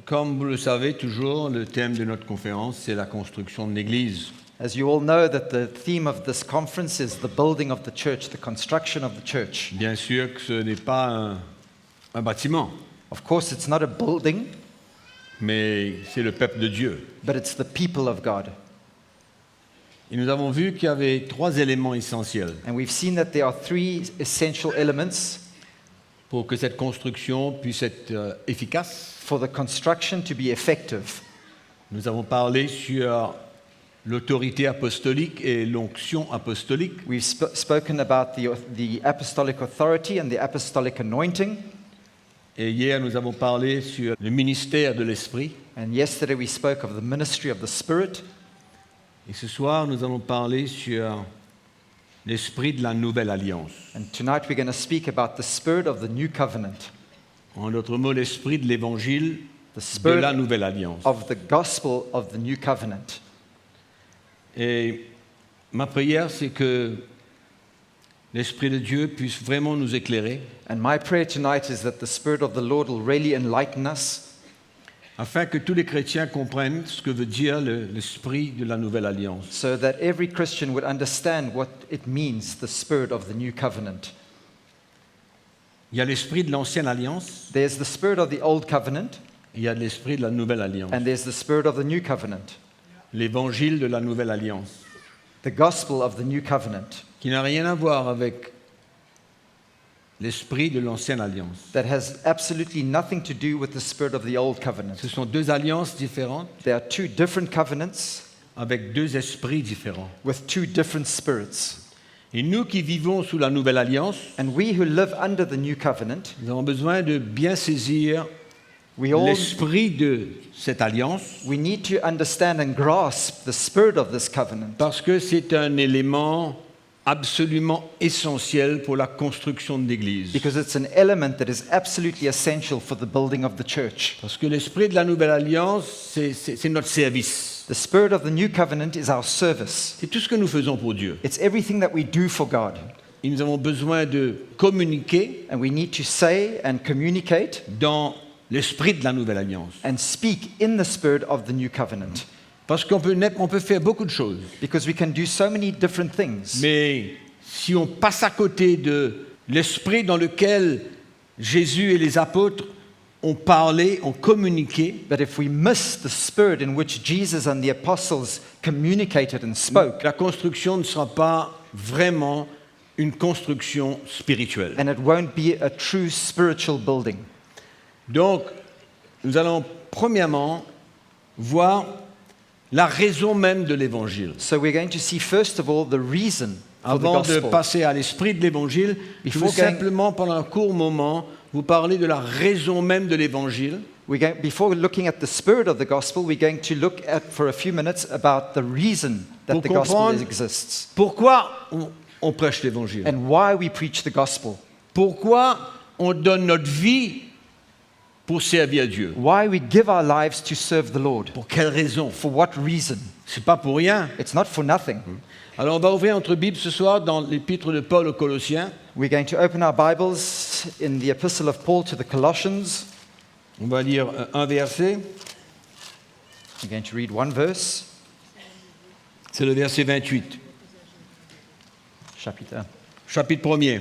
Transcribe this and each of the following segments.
Comme vous le savez toujours, le thème de notre conférence, c'est la construction de l'Église. As you all know, that the theme of this conference is the building of the church, the construction of the church. Bien sûr que ce n'est pas un bâtiment, Of course, it's not a building, mais c'est le peuple de Dieu. but it's the people of God. Et nous avons vu qu'il y avait trois éléments essentiels And we've seen that there are three essential elements pour que cette construction puisse être efficace. for the construction to be effective. Nous avons parlé sur l'autorité apostolique et l'onction apostolique. We've spoken about the apostolic authority and the apostolic anointing. Et hier, nous avons parlé sur le ministère de l'Esprit. And yesterday we spoke of the ministry of the Spirit. Et ce soir, nous allons parler sur l'esprit de la nouvelle alliance. And tonight we're going to speak about the Spirit of the new covenant, En d'autres mots, l'esprit de l'évangile the de Spirit la nouvelle alliance. of the gospel of the new covenant. Et ma prière, c'est que l'Esprit de Dieu puisse vraiment nous éclairer, And my prayer tonight is that the Spirit of the Lord will really enlighten us, afin que tous les chrétiens comprennent ce que veut dire l'esprit de la nouvelle alliance. so that every Christian would understand what it means, the Spirit of the new covenant. Il y a l'esprit de l'ancienne alliance, There's the Spirit of the old covenant, il y a l'esprit de la nouvelle alliance. and there's the Spirit of the new covenant, L'évangile de la nouvelle alliance, the gospel of the new covenant, qui n'a rien à voir avec l'esprit de l'ancienne alliance. that has absolutely nothing to do with the Spirit of the old covenant. Ce sont deux alliances différentes, There are two different covenants avec deux esprits différents. with two different spirits. Et nous qui vivons sous la nouvelle alliance, And we who live under the new covenant, nous avons besoin de bien saisir l'esprit de cette alliance, we need to understand and grasp the spirit of this covenant, parce que c'est un élément absolument essentiel pour la construction de l'Église. because it's an element that is absolutely essential for the building of the church. Parce que l'esprit de la nouvelle alliance, c'est notre service. The spirit of the new covenant is our service. C'est tout ce que nous faisons pour Dieu. It's everything that we do for God. Et nous avons besoin de communiquer And we need to say and communicate dans l'esprit de la nouvelle alliance. and speak in the spirit of the new covenant, Parce qu'on peut faire beaucoup de choses. because we can do so many different things. Mais si on passe à côté de l'esprit dans lequel Jésus et les apôtres ont parlé, ont communiqué, But if we miss the spirit in which Jesus and the apostles communicated and spoke, la construction ne sera pas vraiment une construction spirituelle. and it won't be a true spiritual building. Donc, nous allons premièrement voir la raison même de l'évangile. So we're going to see first of all the reason for the Avant de gospel. passer à l'esprit de l'évangile, je veux Before going- simplement, pendant un court moment, vous parler de la raison même de l'évangile. Before looking at the spirit of the gospel, we're going to look at for a few minutes about the reason that Pour the gospel comprendre- exists Pourquoi on prêche l'évangile? and why we preach the gospel, Pourquoi on donne notre vie pour servir Dieu? why we give our lives to serve the Lord. Pour quelle raison? For what reason? C'est pas pour rien. It's not for nothing. Alors on va ouvrir notre Bible ce soir dans l'épître de Paul aux Colossiens. We're going to open our Bibles in the epistle of Paul to the Colossians. On va lire un verset. We're going to read one verse, C'est le verset 28. Chapitre 1er.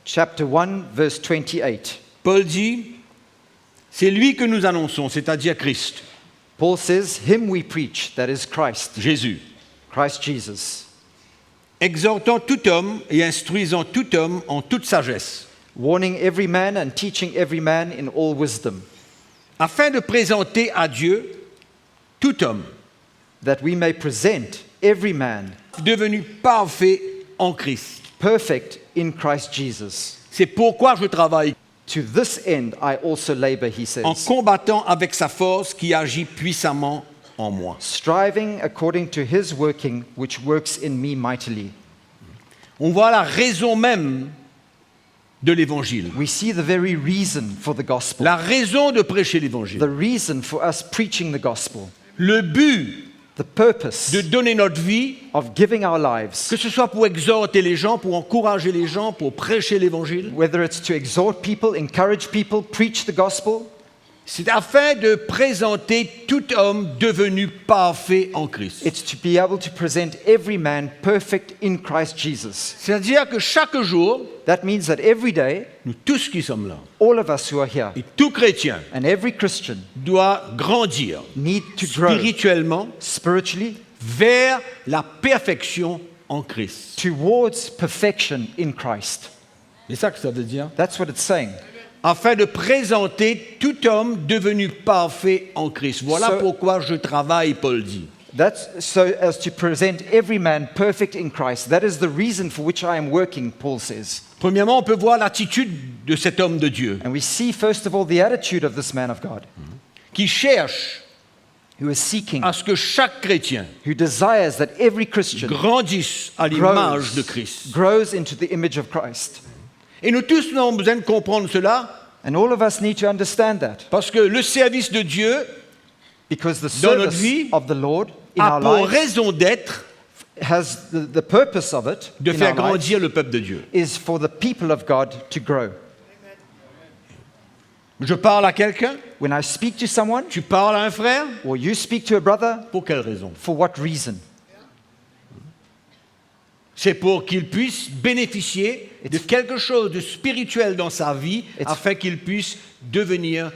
chapter 1, verse 28. Paul dit, c'est lui que nous annonçons, c'est-à-dire Christ, Paul says, "Him we preach, that is Christ, Jésus, Christ Jesus, exhortant tout homme et instruisant tout homme en toute sagesse, warning every man and teaching every man in all wisdom, afin de présenter à Dieu tout homme, that we may present every man devenu parfait en Christ. perfect in Christ Jesus. C'est pourquoi je travaille To this end I also labor," he en says, combattant avec sa force qui agit puissamment en moi. "striving according to his working, which works in me mightily." On voit la raison même de l'évangile, We see the very reason for the gospel, la raison de prêcher the l'évangile, reason for us preaching the gospel, le but the purpose de donner notre vie, of giving our lives, que ce soit pour exhorter les gens, pour encourager les gens, pour prêcher l'évangile, whether it's to exhort people, encourage people, preach the gospel, C'est afin de présenter tout homme devenu parfait en Christ. It's to be able to present every man perfect in Christ Jesus. C'est-à-dire que chaque jour, That means that every day, nous tous qui sommes là, all of us who are here, et tout chrétien, and every Christian, doit grandir need to grow spirituellement spiritually vers la perfection en Christ. towards perfection in Christ. C'est ça que ça veut dire. That's what it's saying. Afin de présenter tout homme devenu parfait en Christ. Voilà So- pourquoi je travaille, Paul dit. That's so as to present every man perfect in Christ. That is the reason for which I am working, Paul says. Premièrement, on peut voir l'attitude de cet homme de Dieu And we see, first of all, the attitude of this man of God, qui cherche who is seeking, à ce que chaque chrétien who desires that every Christian grandisse à l'image de grows, Christ. grows into the image of Christ. Et nous tous nous avons besoin de comprendre cela And all of us need to understand that, parce que le service de Dieu because the Dans notre service vie, of the Lord in a our pour lives raison d'être has the purpose of it de in faire our lives grandir le peuple de Dieu. is for the people of God to grow. Je parle à quelqu'un, When I speak to someone, tu parles à un frère, or you speak to a brother, pour quelle raison? for what reason? C'est pour qu'il puisse bénéficier de quelque chose de spirituel dans sa vie afin qu'il puisse devenir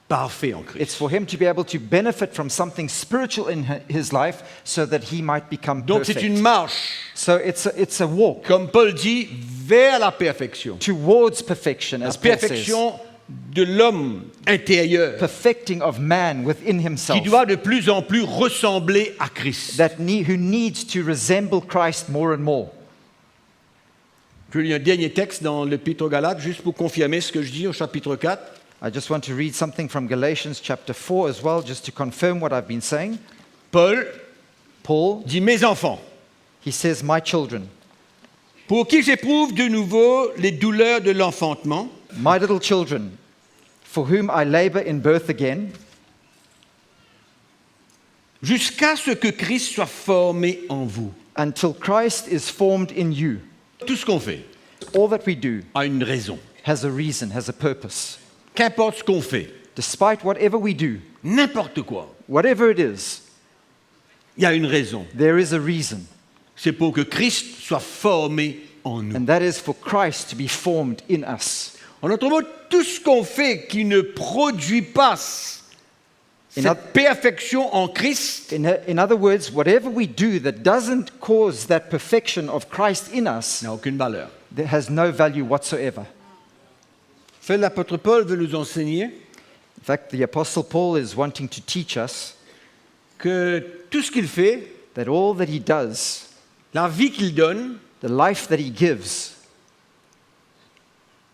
parfait en Christ. It's for him to be able to benefit from something spiritual in his life so that he might become Donc c'est une perfect. marche, So it's a walk comme Paul dit, vers la perfection. towards perfection, La as Paul says. perfection de l'homme intérieur Perfecting of man within qui himself, doit de plus en plus ressembler à Christ. who needs to resemble Christ more and more. Je lis un dernier texte dans l'Épître aux Galates, juste pour confirmer ce que je dis au chapitre 4. I just want to read something from Galatians chapter 4 as well, just to confirm what I've been saying. Paul Paul, dit « Mes enfants, he says, my children, pour qui j'éprouve de nouveau les douleurs de l'enfantement, my little children, for whom I labor in birth again, jusqu'à ce que Christ soit formé en vous. until Christ is formed in you. » Tout ce qu'on fait All that we do a une raison. has a reason, has a purpose. Qu'importe ce qu'on fait, Despite whatever we do, n'importe quoi, whatever it is, il y a une raison. there is a reason. C'est pour que Christ soit formé en nous. And that is for Christ to be formed in us. En d'autres mots, tout ce qu'on fait qui ne produit pas cette perfection en Christ In other words, whatever we do that doesn't cause that perfection of Christ in us, n'a aucune valeur. that has no value whatsoever. Fait, l'apôtre Paul veut nous enseigner In fact, the Apostle Paul is wanting to teach us que tout ce qu'il fait, that all that he does, la vie qu'il donne, the life that he gives,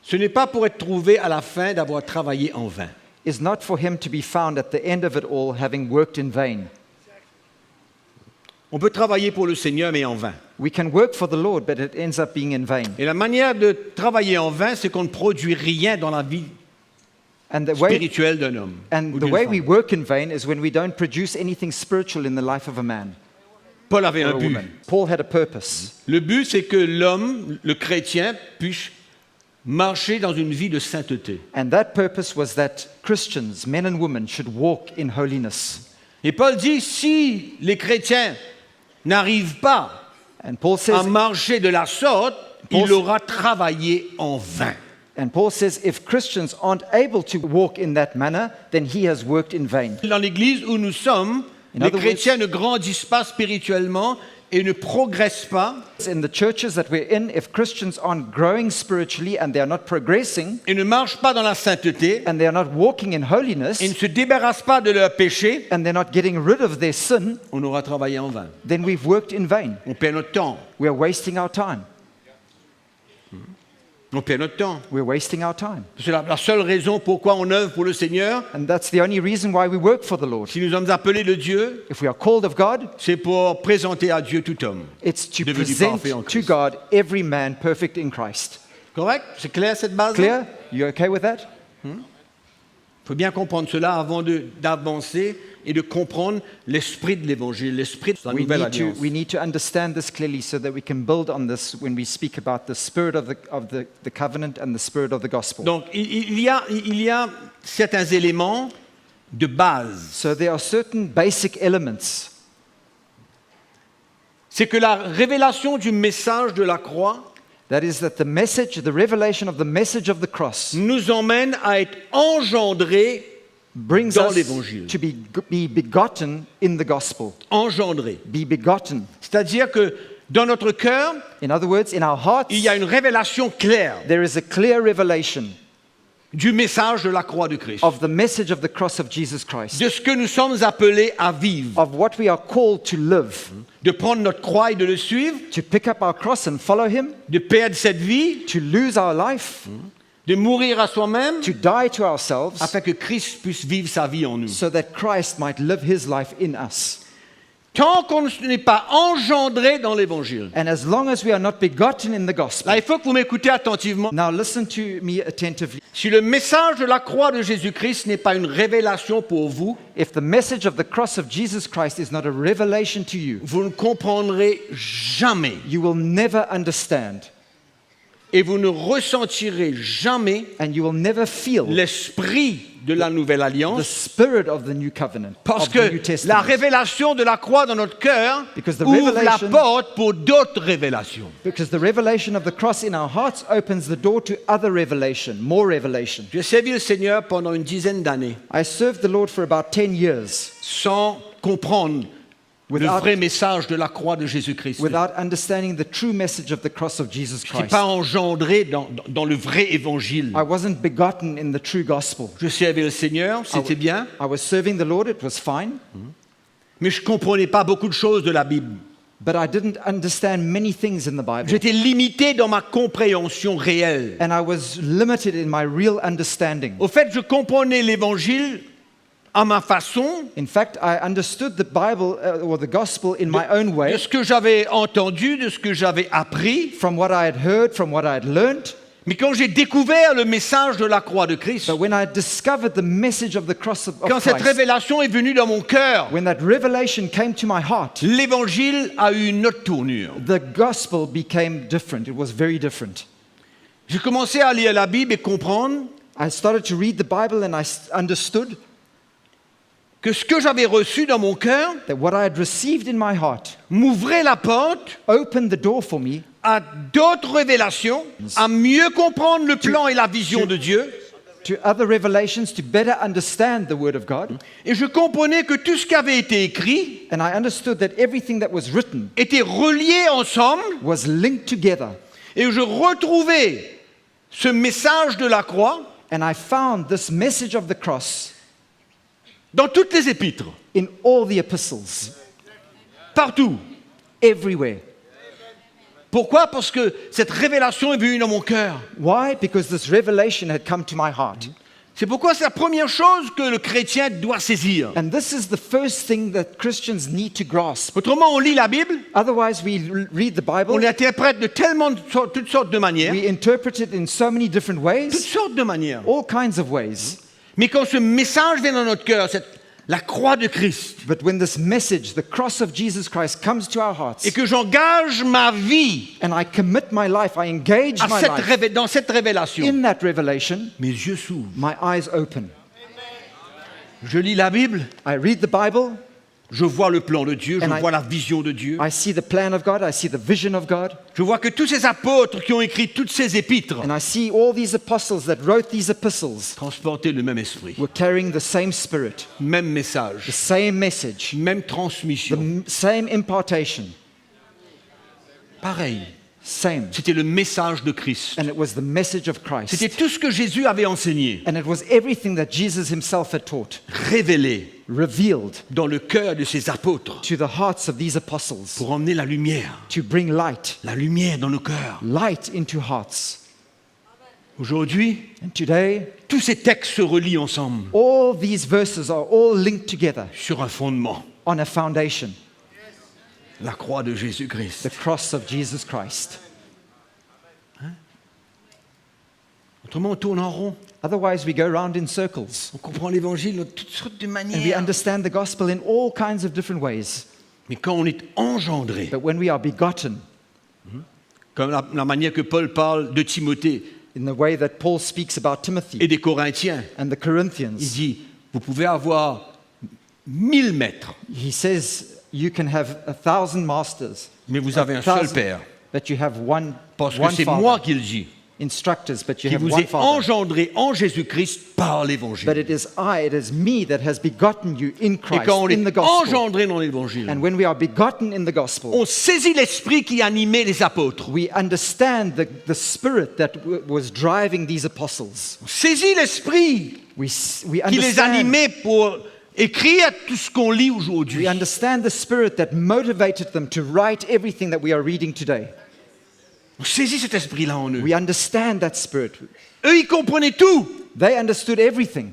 ce n'est pas pour être trouvé à la fin d'avoir travaillé en vain. is not for him to be found at the end of it all having worked in vain. On peut travailler pour le Seigneur, mais en vain. We can work for the Lord, but it ends up being in vain. Et la manière de travailler en vain, c'est qu'on ne produit rien dans la vie And the way, spirituelle d'un homme. ou d'une we femme. work in vain is when we don't produce anything spiritual in the life of a man Paul avait or un a but. woman. Paul had a purpose. Le but, c'est que l'homme, le chrétien, puisse marcher dans une vie de sainteté. And that purpose was that Christians, men and women, should walk in holiness. Et Paul dit, si les chrétiens n'arrivent pas And Paul à says, marcher de la sorte, Paul- il aura travaillé en vain. if Christians aren't able to walk in that manner, then he has worked in vain. Dans l'église où nous sommes, In les other chrétiens ne grandissent pas spirituellement et ne progressent pas In the churches that we're in, if Christians aren't growing spiritually and they are not progressing et ne marchent pas dans la sainteté and they are not walking in holiness et ne se débarrassent pas de leurs péchés, and they're not getting rid of their sin, on aura travaillé en vain. then we've worked in vain. On perd notre temps. We're wasting our time. On perd notre temps. We're wasting our time. C'est la seule raison pourquoi on œuvre pour le Seigneur. And that's the only reason why we work for the Lord. Si nous sommes appelés de Dieu, If we are called of God, c'est pour présenter à Dieu tout homme. it's to Devenu present parfait en to Christ. God every man perfect in Christ. Correct? C'est clair cette base? Clear? You okay with that? Il faut bien comprendre cela avant d'avancer et de comprendre l'esprit de l'Évangile, l'esprit de la nouvelle alliance. We need to understand this clearly so that we can build on this when we speak about the spirit of the covenant and the spirit of the gospel. Donc il y a certains éléments de base. So there are certain basic elements. C'est que la révélation du message de la croix That is that the revelation of the message of the cross nous emmène à être engendrés brings dans us l'évangile. to be begotten in the gospel. Engendrés. Be begotten. C'est-à-dire que dans notre cœur, In other words, in our hearts, il y a une révélation claire there is a clear revelation du message de la croix de Christ, of the message of the cross of Jesus Christ, de ce que nous sommes appelés à vivre, of what we are called to live, de prendre notre croix et de le suivre, to pick up our cross and follow Him, de perdre cette vie, to lose our life, de mourir à soi-même, to die to ourselves, afin que Christ puisse vivre sa vie en nous. so that Christ might live His life in us. Tant qu'on n'est pas engendré dans l'évangile. And as long as we are not begotten in the gospel. Là, il faut que vous m'écoutez attentivement. Now listen to me attentively. Si le message de la croix de Jésus-Christ n'est pas une révélation pour vous, If the message of the cross of Jesus Christ is not a revelation to you, vous ne comprendrez jamais you will never understand et vous ne ressentirez jamais and you will never feel l'esprit de la nouvelle the alliance, spirit of the new covenant, parce of the New que la Testament. révélation de la croix dans notre cœur Because the ouvre la revelation- porte pour d'autres révélations. Because the revelation of the cross in our hearts opens the door to other revelation, more revelation. J'ai servi le Seigneur pendant une dizaine d'années I served the Lord for about 10 years sans comprendre le Without- vrai message de la croix de Jésus-Christ. without understanding the true message of the cross of Jesus Je n'étais Christ. pas engendré dans le vrai évangile. I wasn't begotten in the true gospel. Je servais le Seigneur, c'était bien, I was serving the Lord, it was fine, mais je ne comprenais pas beaucoup de choses de la Bible. but I didn't understand many things in the Bible. J'étais limité dans ma compréhension réelle. And I was limited in my real understanding. Au fait, je comprenais l'évangile à ma façon, In fact, I understood the Bible or the gospel in my own de way, ce que j'avais entendu, de ce que j'avais appris. from what I had heard, from what I had learned. Mais quand j'ai découvert le message de la croix de Christ, But when I discovered the message of the cross of quand cette Christ, révélation est venue dans mon cœur, when that revelation came to my heart, l'évangile a eu une autre tournure. the gospel became different. It was very different. J'ai commencé à lire la Bible et comprendre I started to read the Bible and I understood que ce que j'avais reçu dans mon cœur that what I had received in my heart m'ouvrait la porte opened the door for me à d'autres révélations, à mieux comprendre le plan et la vision de Dieu. to other revelations to better understand the Word of God. Et je comprenais que tout ce qui avait été écrit And I understood that everything that was written était relié ensemble was linked together. et je retrouvais ce message de la croix And I found this message of the cross dans toutes les épîtres, in all the epistles, partout. everywhere. Pourquoi? Parce que cette révélation est venue dans mon cœur. Why? Because this revelation had come to my heart. C'est pourquoi c'est la première chose que le chrétien doit saisir. And this is the first thing that Christians need to grasp. Autrement, on lit la Bible, Otherwise, we read the Bible, on l'interprète de toutes sortes de manières, we interpret it in so many different toutes ways, sortes de manières. all kinds of ways. Mais quand ce message vient dans notre cœur, la croix de Christ, But when this message, the cross of Jesus Christ, comes to our hearts, et que j'engage ma vie and I commit my life, I engage à my life dans cette révélation, in that revelation, mes yeux s'ouvrent. my eyes open. Je lis la Bible, I read the Bible, je vois le plan de Dieu, je And I- vois la vision de Dieu. I see the plan of God, I see the vision of God, Je vois que tous ces apôtres qui ont écrit toutes ces épîtres and I see all these apostles that wrote these epistles transportaient le même esprit, were carrying the same spirit, même the message, same message, même the transmission. same impartation, Pareil, same. c'était le message de Christ. And it was the message of Christ. C'était tout ce que Jésus avait enseigné, And it was everything that Jesus himself had taught, révélé revealed dans le cœur de ses apôtres to the hearts of these apostles pour emmener la lumière to bring light dans nos cœurs. into hearts. Aujourd'hui, And today, tous ces textes se relient ensemble all these verses are all linked together sur un fondement, on a foundation, la croix de Jésus-Christ. the cross of Jesus Christ. Autrement, on tourne en rond. Otherwise, we go round in circles. On comprend l'évangile de toutes sortes de And we manières. understand the gospel in all kinds of different ways. Mais quand on est engendré, But when we are begotten, comme la manière que Paul parle de Timothée, in the way that Paul speaks about Timothy et des Corinthiens. and the Il Corinthians. dit, vous pouvez avoir 1000 maîtres, He says you can have 1,000 masters, mais vous avez un seul 1,000, Père. but you have one Parce que one c'est father. moi qui le dis, Instructors, but you qui have vous one ai father. engendré en Jésus-Christ par But l'Évangile. it is me that has begotten you in Et Christ, quand on in est the gospel. engendré dans l'Évangile, And when we are begotten in the gospel, on saisit l'esprit qui animait les apôtres. we understand the spirit that was driving these apostles. On saisit l'esprit We qui les animait pour écrire tout ce qu'on lit aujourd'hui. We understand the spirit that motivated them to write everything that we are reading today. On saisit cet esprit-là en eux. We understand that spirit. Eux, ils comprenaient tout. They understood everything.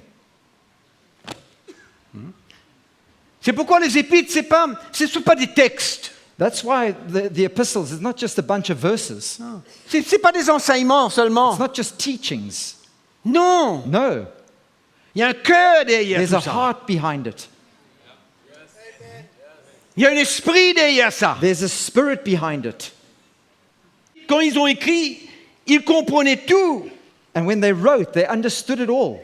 C'est pourquoi les épîtres, ce ne sont pas des textes. That's why the epistles is not just a bunch of verses. Ce n'est pas des enseignements seulement. It's not just teachings. Non. No, Il y a un cœur derrière there's tout a ça. heart behind it. Il y a un esprit derrière ça. There's a spirit behind it. Quand ils ont écrit, ils comprenaient tout. And when they wrote, they understood it all.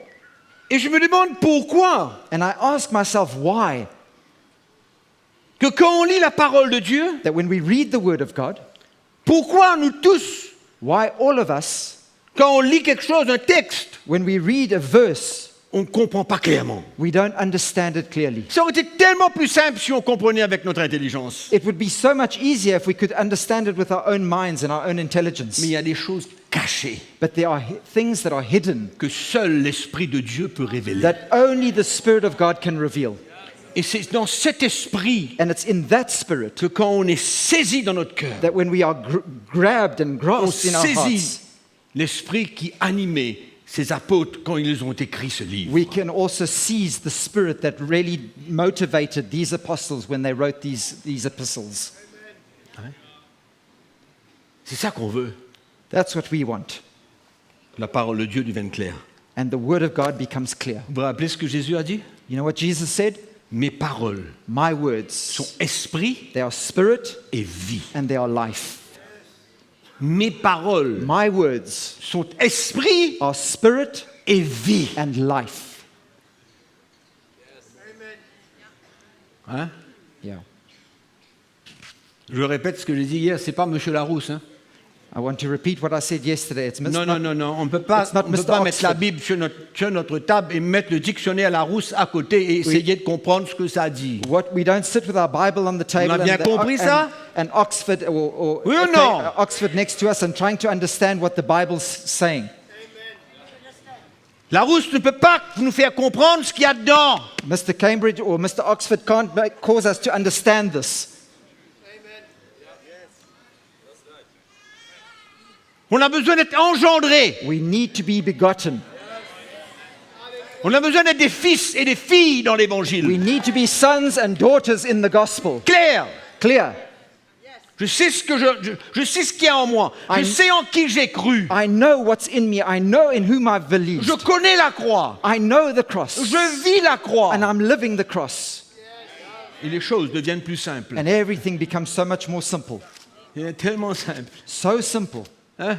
Et je me demande pourquoi And I ask myself why que quand on lit la parole de Dieu, that when we read the word of God, pourquoi nous tous, why all of us, quand on lit quelque chose, un texte, when we read a verse, on ne comprend pas clairement. we don't understand it clearly. Ça aurait été tellement plus simple si on comprenait avec notre intelligence. It would be so much easier if we could understand it with our own minds and our own intelligence. Mais il y a des choses cachées But there are things that are hidden que seul l'Esprit de Dieu peut révéler. that only the Spirit of God can reveal. Et c'est dans cet esprit And it's in that spirit que quand on est saisi dans notre cœur, that when we are grabbed and on grasped in our saisit hearts, l'esprit qui animait ces apôtres quand ils ont écrit ce livre. we can also seize the spirit that really motivated these apostles when they wrote these epistles. C'est ça qu'on veut. That's what we want. La parole de Dieu devienne claire. And the word of God becomes clear. Vous vous rappelez ce que Jésus a dit? You know what Jesus said? Mes paroles My words, sont esprit they are spirit et vie. and they are life. Mes paroles My words sont esprit are spirit et vie. and life. Hein? Yeah. Je répète ce que j'ai dit hier, c'est pas Monsieur Larousse. Hein? I want to repeat what I said yesterday. It's Non, on ne peut pas, it's not on peut Mr. pas mettre la Oxford. Bible sur notre table et mettre le dictionnaire Larousse à côté et essayer de comprendre ce que ça dit. What we don't sit with our Bible on the table On a bien compris ça? and Oxford or Oui ou non? Oxford next to us and trying to understand what the Bible's saying. Larousse ne peut pas nous faire comprendre ce qu'il y a dedans. Mr. Cambridge or Mr. Oxford can't cause us to understand this. On a besoin d'être engendré. We need to be begotten. On a besoin d'être des fils et des filles dans We l'évangile. need to be sons and daughters in the gospel. Clair. Clear. Je sais ce que je sais ce qu'il y a en moi. Je sais en qui j'ai cru. I know what's in me. I know in whom I've believed. Je connais la croix. I know the cross. Je vis la croix. And I'm living the cross. Et les choses deviennent plus simples. And everything becomes so much more simple. C'est tellement simple. So simple. Hein?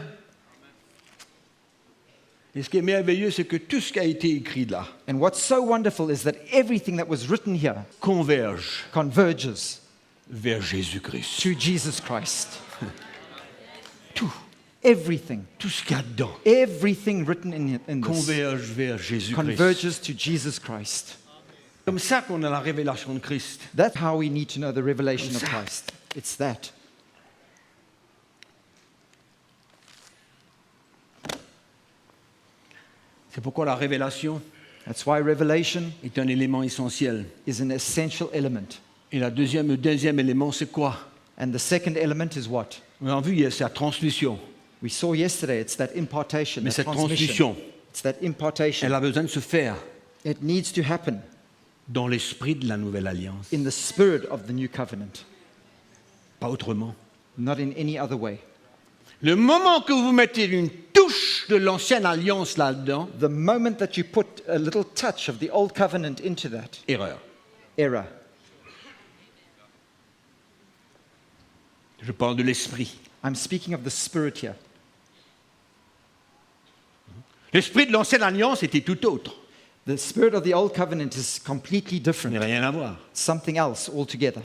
Et ce qui est merveilleux, c'est que tout ce qui a été écrit là And what's so wonderful is that everything that was written here converge converges vers Jésus-Christ. to Jesus Christ. Tout, Everything. tout ce qu'il y a dedans Everything written in this converge vers Jésus-Christ. converges to Jesus Christ. Comme ça qu'on a la révélation de Christ. That's how we need to know the revelation of Christ. It's that. C'est pourquoi la révélation That's why revelation est un élément essentiel. is an essential element. Et le deuxième élément, c'est quoi? And the second element is what? On a vu hier, c'est la transmission. We saw yesterday, it's that impartation, Mais that cette transmission. transmission, It's that impartation. elle a besoin de se faire It needs to happen dans l'esprit de la nouvelle alliance. in the spirit of the new covenant, Pas autrement. not in any other way. Le moment que vous mettez une touche de l'ancienne alliance là-dedans, The moment that you put a little touch of the old covenant into that, erreur. error. Je parle de l'esprit. I'm speaking of the spirit here. L'esprit de l'ancienne alliance était tout autre. The spirit of the old covenant is completely Ça different. n'a rien à voir. Something else altogether.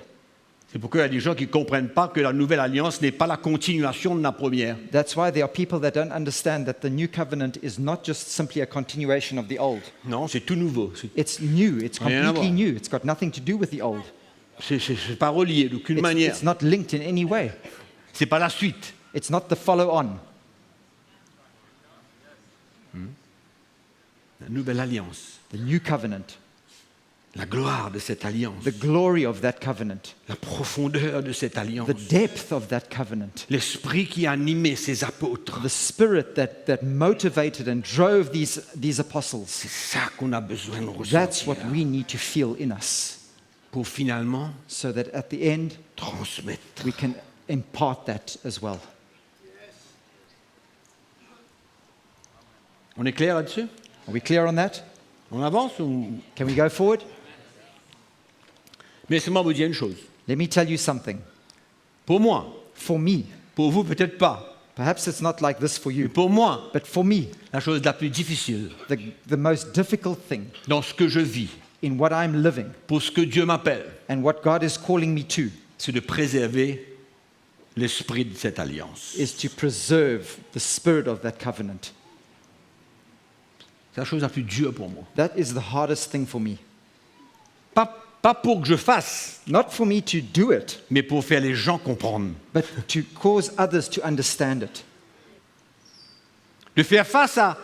C'est pourquoi il y a des gens qui ne comprennent pas que la nouvelle alliance n'est pas la continuation de la première. That's why there are people that don't understand that the new covenant is not just simply a continuation of the old. Non, c'est tout nouveau. It's new. It's Rien à completely voir. new. It's got nothing to do with the old. C'est pas relié d'aucune manière. It's not linked in any way. C'est pas la suite. It's not the follow-on. La nouvelle alliance. The new covenant. La gloire de cette alliance. The glory of that covenant. La profondeur de cette alliance. The depth of that covenant. L'esprit qui animait ces apôtres. The spirit that motivated and drove these apostles. C'est ça qu'on a besoin de That's ressentir what we need to feel in us, pour finalement so that at the end transmettre. we can impart that as well. On est clair là-dessus? Are we clear on that? On avance ou... Can we go forward? Mais laissez-moi vous dire une chose. Let me tell you something. Pour moi, For me, pour vous peut-être pas, perhaps it's not like this for mais you, pour moi, but for me, la chose la plus difficile the most difficult thing dans ce que je vis, in what I'm living pour ce que Dieu m'appelle, and what God is calling me to c'est de préserver l'esprit de cette alliance. is to preserve the spirit of that covenant. C'est la chose la plus dure pour moi. That is the hardest thing for me. Pas pour que je fasse, Not for me to do it, mais pour faire les gens comprendre. but to cause others to understand it. De faire face à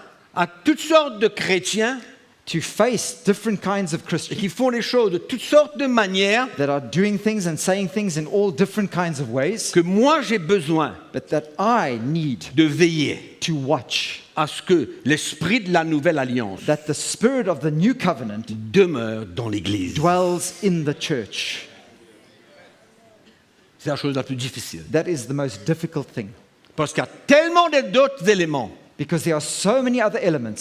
toutes sortes de chrétiens To face different kinds of et Christians qui font les choses de toutes sortes de manières that are doing things and saying things in all different kinds of ways, que moi j'ai besoin but that I need de veiller to watch à ce que l'esprit de la nouvelle alliance that the spirit of the new covenant demeure dans l'Église. dwells in the church. C'est la chose la plus difficile. That is the most difficult thing Parce qu'il y a tellement d'autres éléments, because there are so many other elements,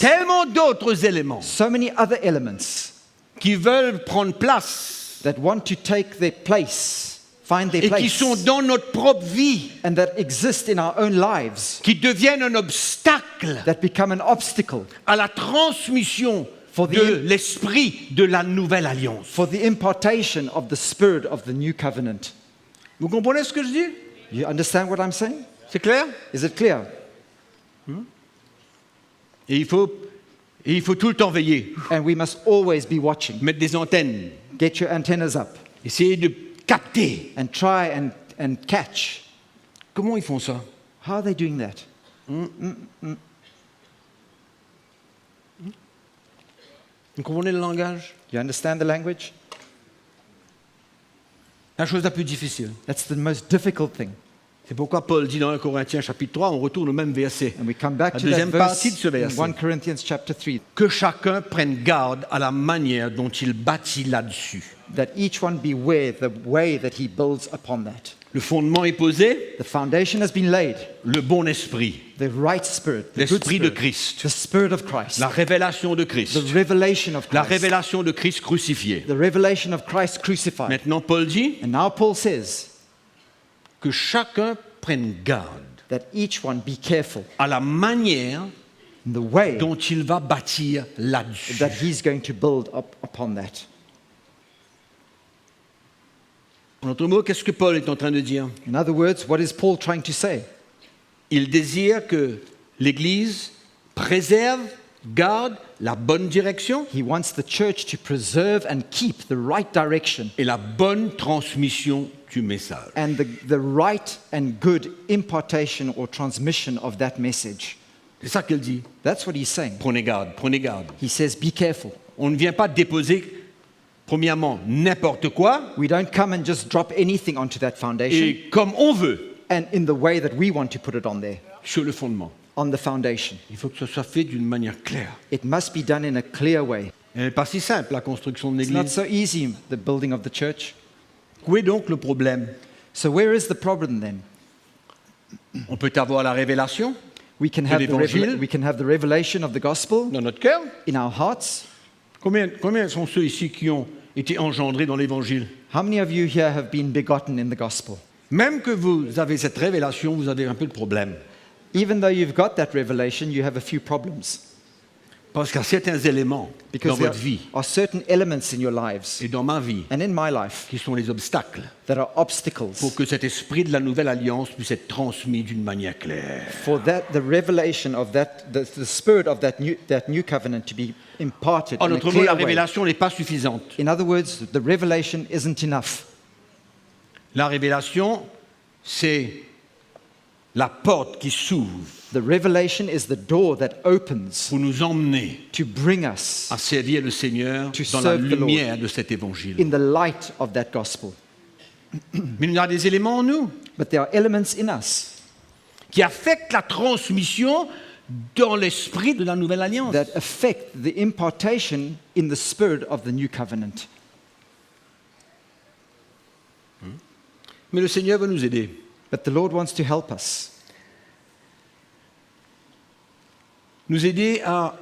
so many other elements qui veulent prendre place that want to take their place, find their et qui place, sont dans notre propre vie, and that exist in our own lives, qui deviennent un obstacle that become an obstacle à la transmission For the- de l'esprit de la nouvelle alliance. for the impartation of the spirit of the new covenant. Vous comprenez ce que je dis? You understand what I'm saying? C'est clair? Is it clear? Et il faut tout le temps veiller, And we must always be watching. mettre des antennes, Get your antennas up essayer de capter. and try and catch. Comment ils font ça? How are they doing that? Vous comprenez le langage? You understand the language? La chose la plus difficile. That's the most difficult thing. C'est pourquoi Paul dit dans 1 Corinthiens chapitre 3, on retourne au même verset. And we come back La to that deuxième partie de verse ce in verset. 1 Corinthians chapter 3, Que chacun prenne garde à la manière dont il bâtit là-dessus. that each one beware the way that he builds upon that. Le fondement est posé, The foundation has been laid, le bon esprit, the right spirit, the good l'esprit de spirit, Christ, the spirit of Christ, la révélation de Christ, the revelation of la Christ, révélation de Christ crucifié. the revelation of Christ crucified. Maintenant, Paul dit And now Paul says que chacun prenne garde that each one be careful à la manière in the way dont il va bâtir là-dessus. that he's going to build up upon that. En d'autres mots, qu'est-ce que Paul est en train de dire? In other words, what is Paul trying to say? Il désire que l'Église préserve, garde la bonne direction He wants the church to preserve and keep the right direction et la bonne transmission du message. and the right and good impartation or transmission of that message. C'est ça qu'il dit. That's what he's saying. Prenez garde, prenez garde. He says, be careful. On ne vient pas déposer, premièrement, n'importe quoi We don't come and just drop anything onto that foundation et comme on veut and in the way that we want to put it on there, sur le fondement. on the foundation. Il faut que ce soit fait d'une manière claire. It must be done in a clear way. Elle n'est pas si simple, la construction de It's not l'Église. so easy, the building of the church. Où est donc le problème? So where is the problem then? On peut avoir la révélation We can De have l'évangile. we can have the revelation of the gospel dans notre cœur. in our hearts. Combien sont ceux ici qui ont été engendrés dans l'Évangile? How many of you here have been begotten in the gospel? Même que vous avez cette révélation, vous avez un peu de problème. Even though you've got that revelation, you have a few problems. Parce qu'il y a certains éléments dans Because there votre vie are certain elements in your lives et dans ma vie and in my life qui sont les obstacles that are obstacles pour que cet esprit de la nouvelle alliance puisse être transmis d'une manière claire. for that the revelation of the spirit of that new covenant to be imparted En in a d'autres mots, la clear way. révélation n'est pas suffisante. In other words, the revelation isn't enough. La révélation, c'est la porte qui s'ouvre The revelation is the door that opens pour nous emmener to bring us à servir le Seigneur To dans la serve the Lord. lumière de cet évangile. in the light of that gospel. Mais il y a des éléments en nous But there are elements in us qui affectent la transmission dans l'esprit de la nouvelle alliance. that affect the impartation in the spirit of the new covenant. Mais le Seigneur veut nous aider. But the Lord wants to help us. Nous aider à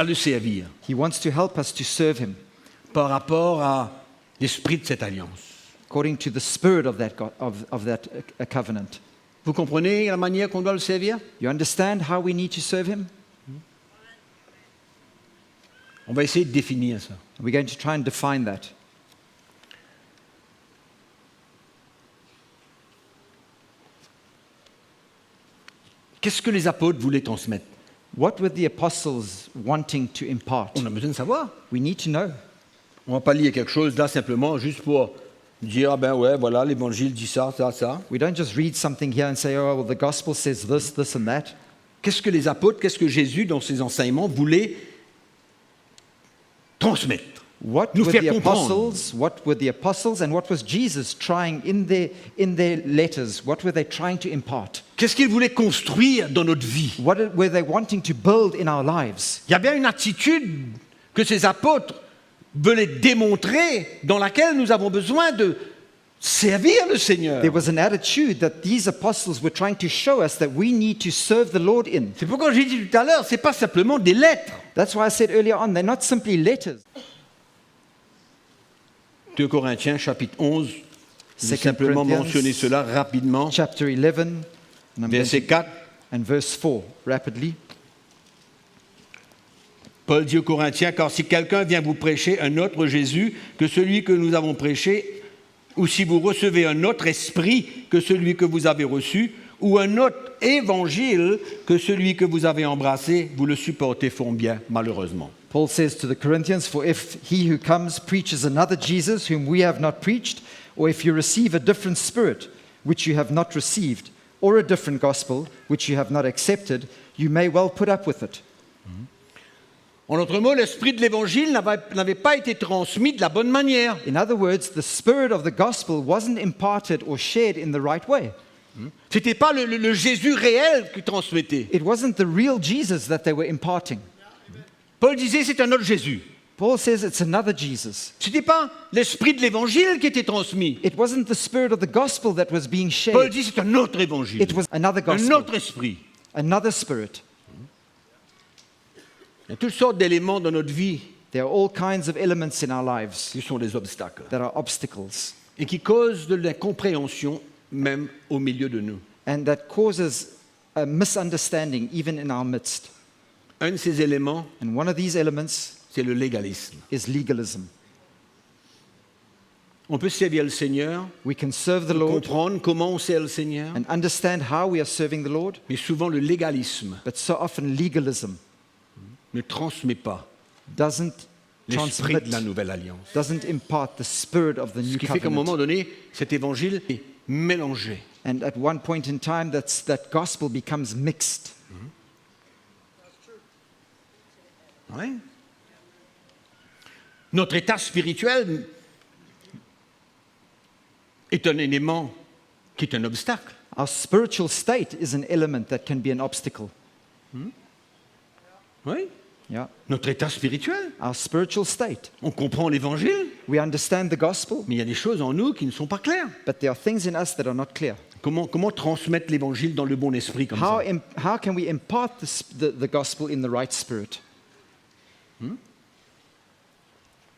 le servir He wants to help us to serve Him par rapport à l'esprit de cette alliance. according to the spirit of that covenant. Vous comprenez la manière qu'on doit le servir? You understand how we need to serve Him? On va essayer de définir ça. We're going to try and define that. Qu'est-ce que les apôtres voulaient transmettre? What were the apostles wanting to impart? On a besoin de savoir. We need to know. On ne va pas lire quelque chose là simplement juste pour dire ah ben ouais voilà l'évangile dit ça, ça, ça. We don't just read something here and say, oh, well, the gospel says this, this, and that. Qu'est-ce que les apôtres, qu'est-ce que Jésus dans ses enseignements voulait transmettre? What Nous were faire the comprendre. apostles? What were the apostles, and what was Jesus trying in their letters? What were they trying to impart? Qu'est-ce qu'ils voulaient construire dans notre vie? What were they wanting to build in our lives? Il y a bien une attitude que ces apôtres veulent démontrer dans laquelle nous avons besoin de servir le Seigneur. There was an attitude that these apostles were trying to show us that we need to serve the Lord in. C'est pourquoi j'ai dit tout à l'heure, c'est pas simplement des lettres. That's why I said earlier on, they're not simply letters. 2 Corinthiens chapitre 11, je vais Second simplement Corinthians. mentionner cela rapidement. Chapter 11, and I'm going Verset to- 4, and verse 4, rapidly. Paul dit aux Corinthiens, car si quelqu'un vient vous prêcher un autre Jésus que celui que nous avons prêché, ou si vous recevez un autre esprit que celui que vous avez reçu, ou un autre évangile que celui que vous avez embrassé, vous le supportez fort bien, malheureusement. Paul says to the Corinthians, for if he who comes preaches another Jesus whom we have not preached, or if you receive a different spirit which you have not received, or a different gospel which you have not accepted, you may well put up with it. En d'autres mots, l'esprit de l'évangile n'avait pas été transmis de la bonne manière. In other words, the spirit of the gospel wasn't imparted or shared in the right way. Ce n'était pas le Jésus réel qui transmettait. It wasn't the real Jesus that they were imparting. Paul disait c'est un autre Jésus. Paul says it's another Jesus. Ce n'était pas l'esprit de l'évangile qui était transmis. It wasn't the spirit of the gospel that was being Paul shared. dit c'est un autre évangile, It was another un gospel, autre esprit. another spirit. Il y a toutes sortes d'éléments dans notre vie There are all kinds of elements in our lives qui sont des obstacles that are obstacles et qui causent de l'incompréhension même au milieu de nous. and that causes a misunderstanding even in our midst. Un de ces éléments, And one of these elements c'est le légalisme. is legalism. On peut servir le Seigneur, We can serve the Lord comprendre comment on sert le Seigneur, and understand how we are serving the Lord, mais souvent le légalisme but so often legalism ne transmet pas doesn't l'esprit transmit, de la nouvelle alliance. doesn't impart the spirit of the Ce new qui fait qu'à un moment covenant. donné, cet évangile est mélangé. And at one point in time, that gospel becomes mixed. Ouais. Notre état spirituel est un élément qui est un obstacle. Our spiritual state is an element that can be an obstacle. Oui. Yeah. Notre état spirituel. Our spiritual state. On comprend l'évangile, We understand the gospel, mais il y a des choses en nous qui ne sont pas claires. but there are things in us that are not clear. Comment transmettre l'évangile dans le bon esprit comme ça? How can we impart the gospel in the right spirit?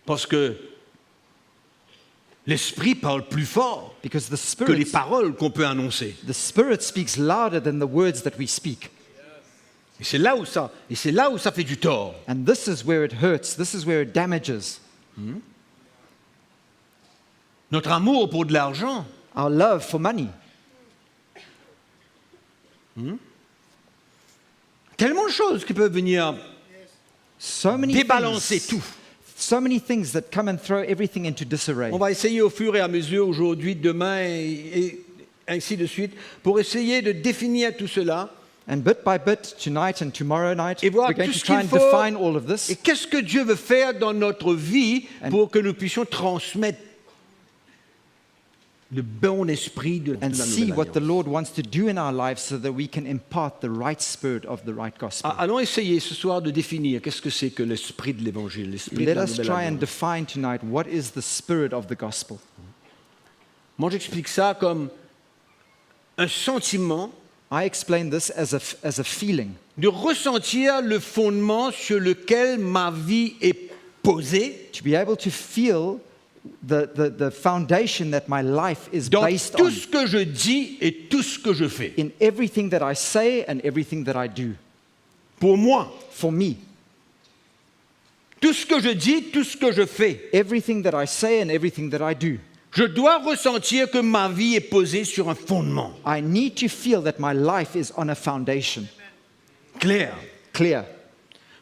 Parce que l'esprit parle plus fort Because que les paroles qu'on peut annoncer. the spirit speaks louder than the words that we speak. Et c'est là où ça fait du tort. And this is where it hurts. This is where it damages. Notre amour pour de l'argent, Our love for money. tellement de choses qui peuvent venir So many débalancer things. tout. So many things that come and throw everything into disarray. On va essayer au fur et à mesure, aujourd'hui, demain et ainsi de suite, pour essayer de définir tout cela And bit by bit, tonight and tomorrow night, et voir we're going tout to ce try qu'il and faut define all of this et qu'est-ce que Dieu veut faire dans notre vie pour que nous puissions transmettre le bon esprit de and la see nouvelle what the alliance. Lord wants to do in our lives so that we can impart the right spirit of the right gospel. Allons essayer ce soir de définir qu'est-ce que c'est que l'esprit de l'évangile, l'esprit de Let la us nouvelle try and alliance. define tonight what is the spirit of the gospel. Moi, j'explique ça comme un sentiment I explain this as a feeling, de ressentir le fondement sur lequel ma vie est posée to be able to feel the foundation that my life is dans based tout on, ce que je dis et tout ce que je fais. in everything that I say and everything that I do. Pour moi, For me, tout ce que je dis, tout ce que je fais, everything that I say and everything that I do, je dois ressentir que ma vie est posée sur un fondement I need to feel that my life is on a foundation. clair. Clear.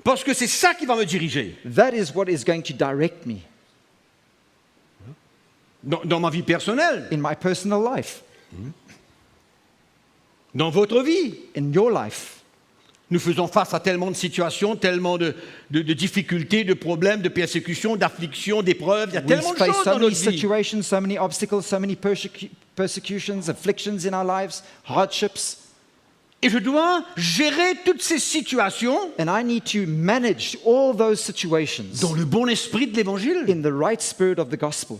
Parce que c'est ça qui va me diriger That is what is going to direct me dans ma vie personnelle, in my personal life, dans votre vie. in your life. Nous faisons face à tellement de situations, tellement de difficultés, de problèmes, de persécutions, d'afflictions, d'épreuves. Il y a We tellement de face choses so dans many notre vie. situations, so many obstacles, so many persecutions, afflictions in our lives, hardships. Et je dois gérer toutes ces situations And I need to manage all those situations dans le bon esprit de l'Évangile. in the right spirit of the gospel.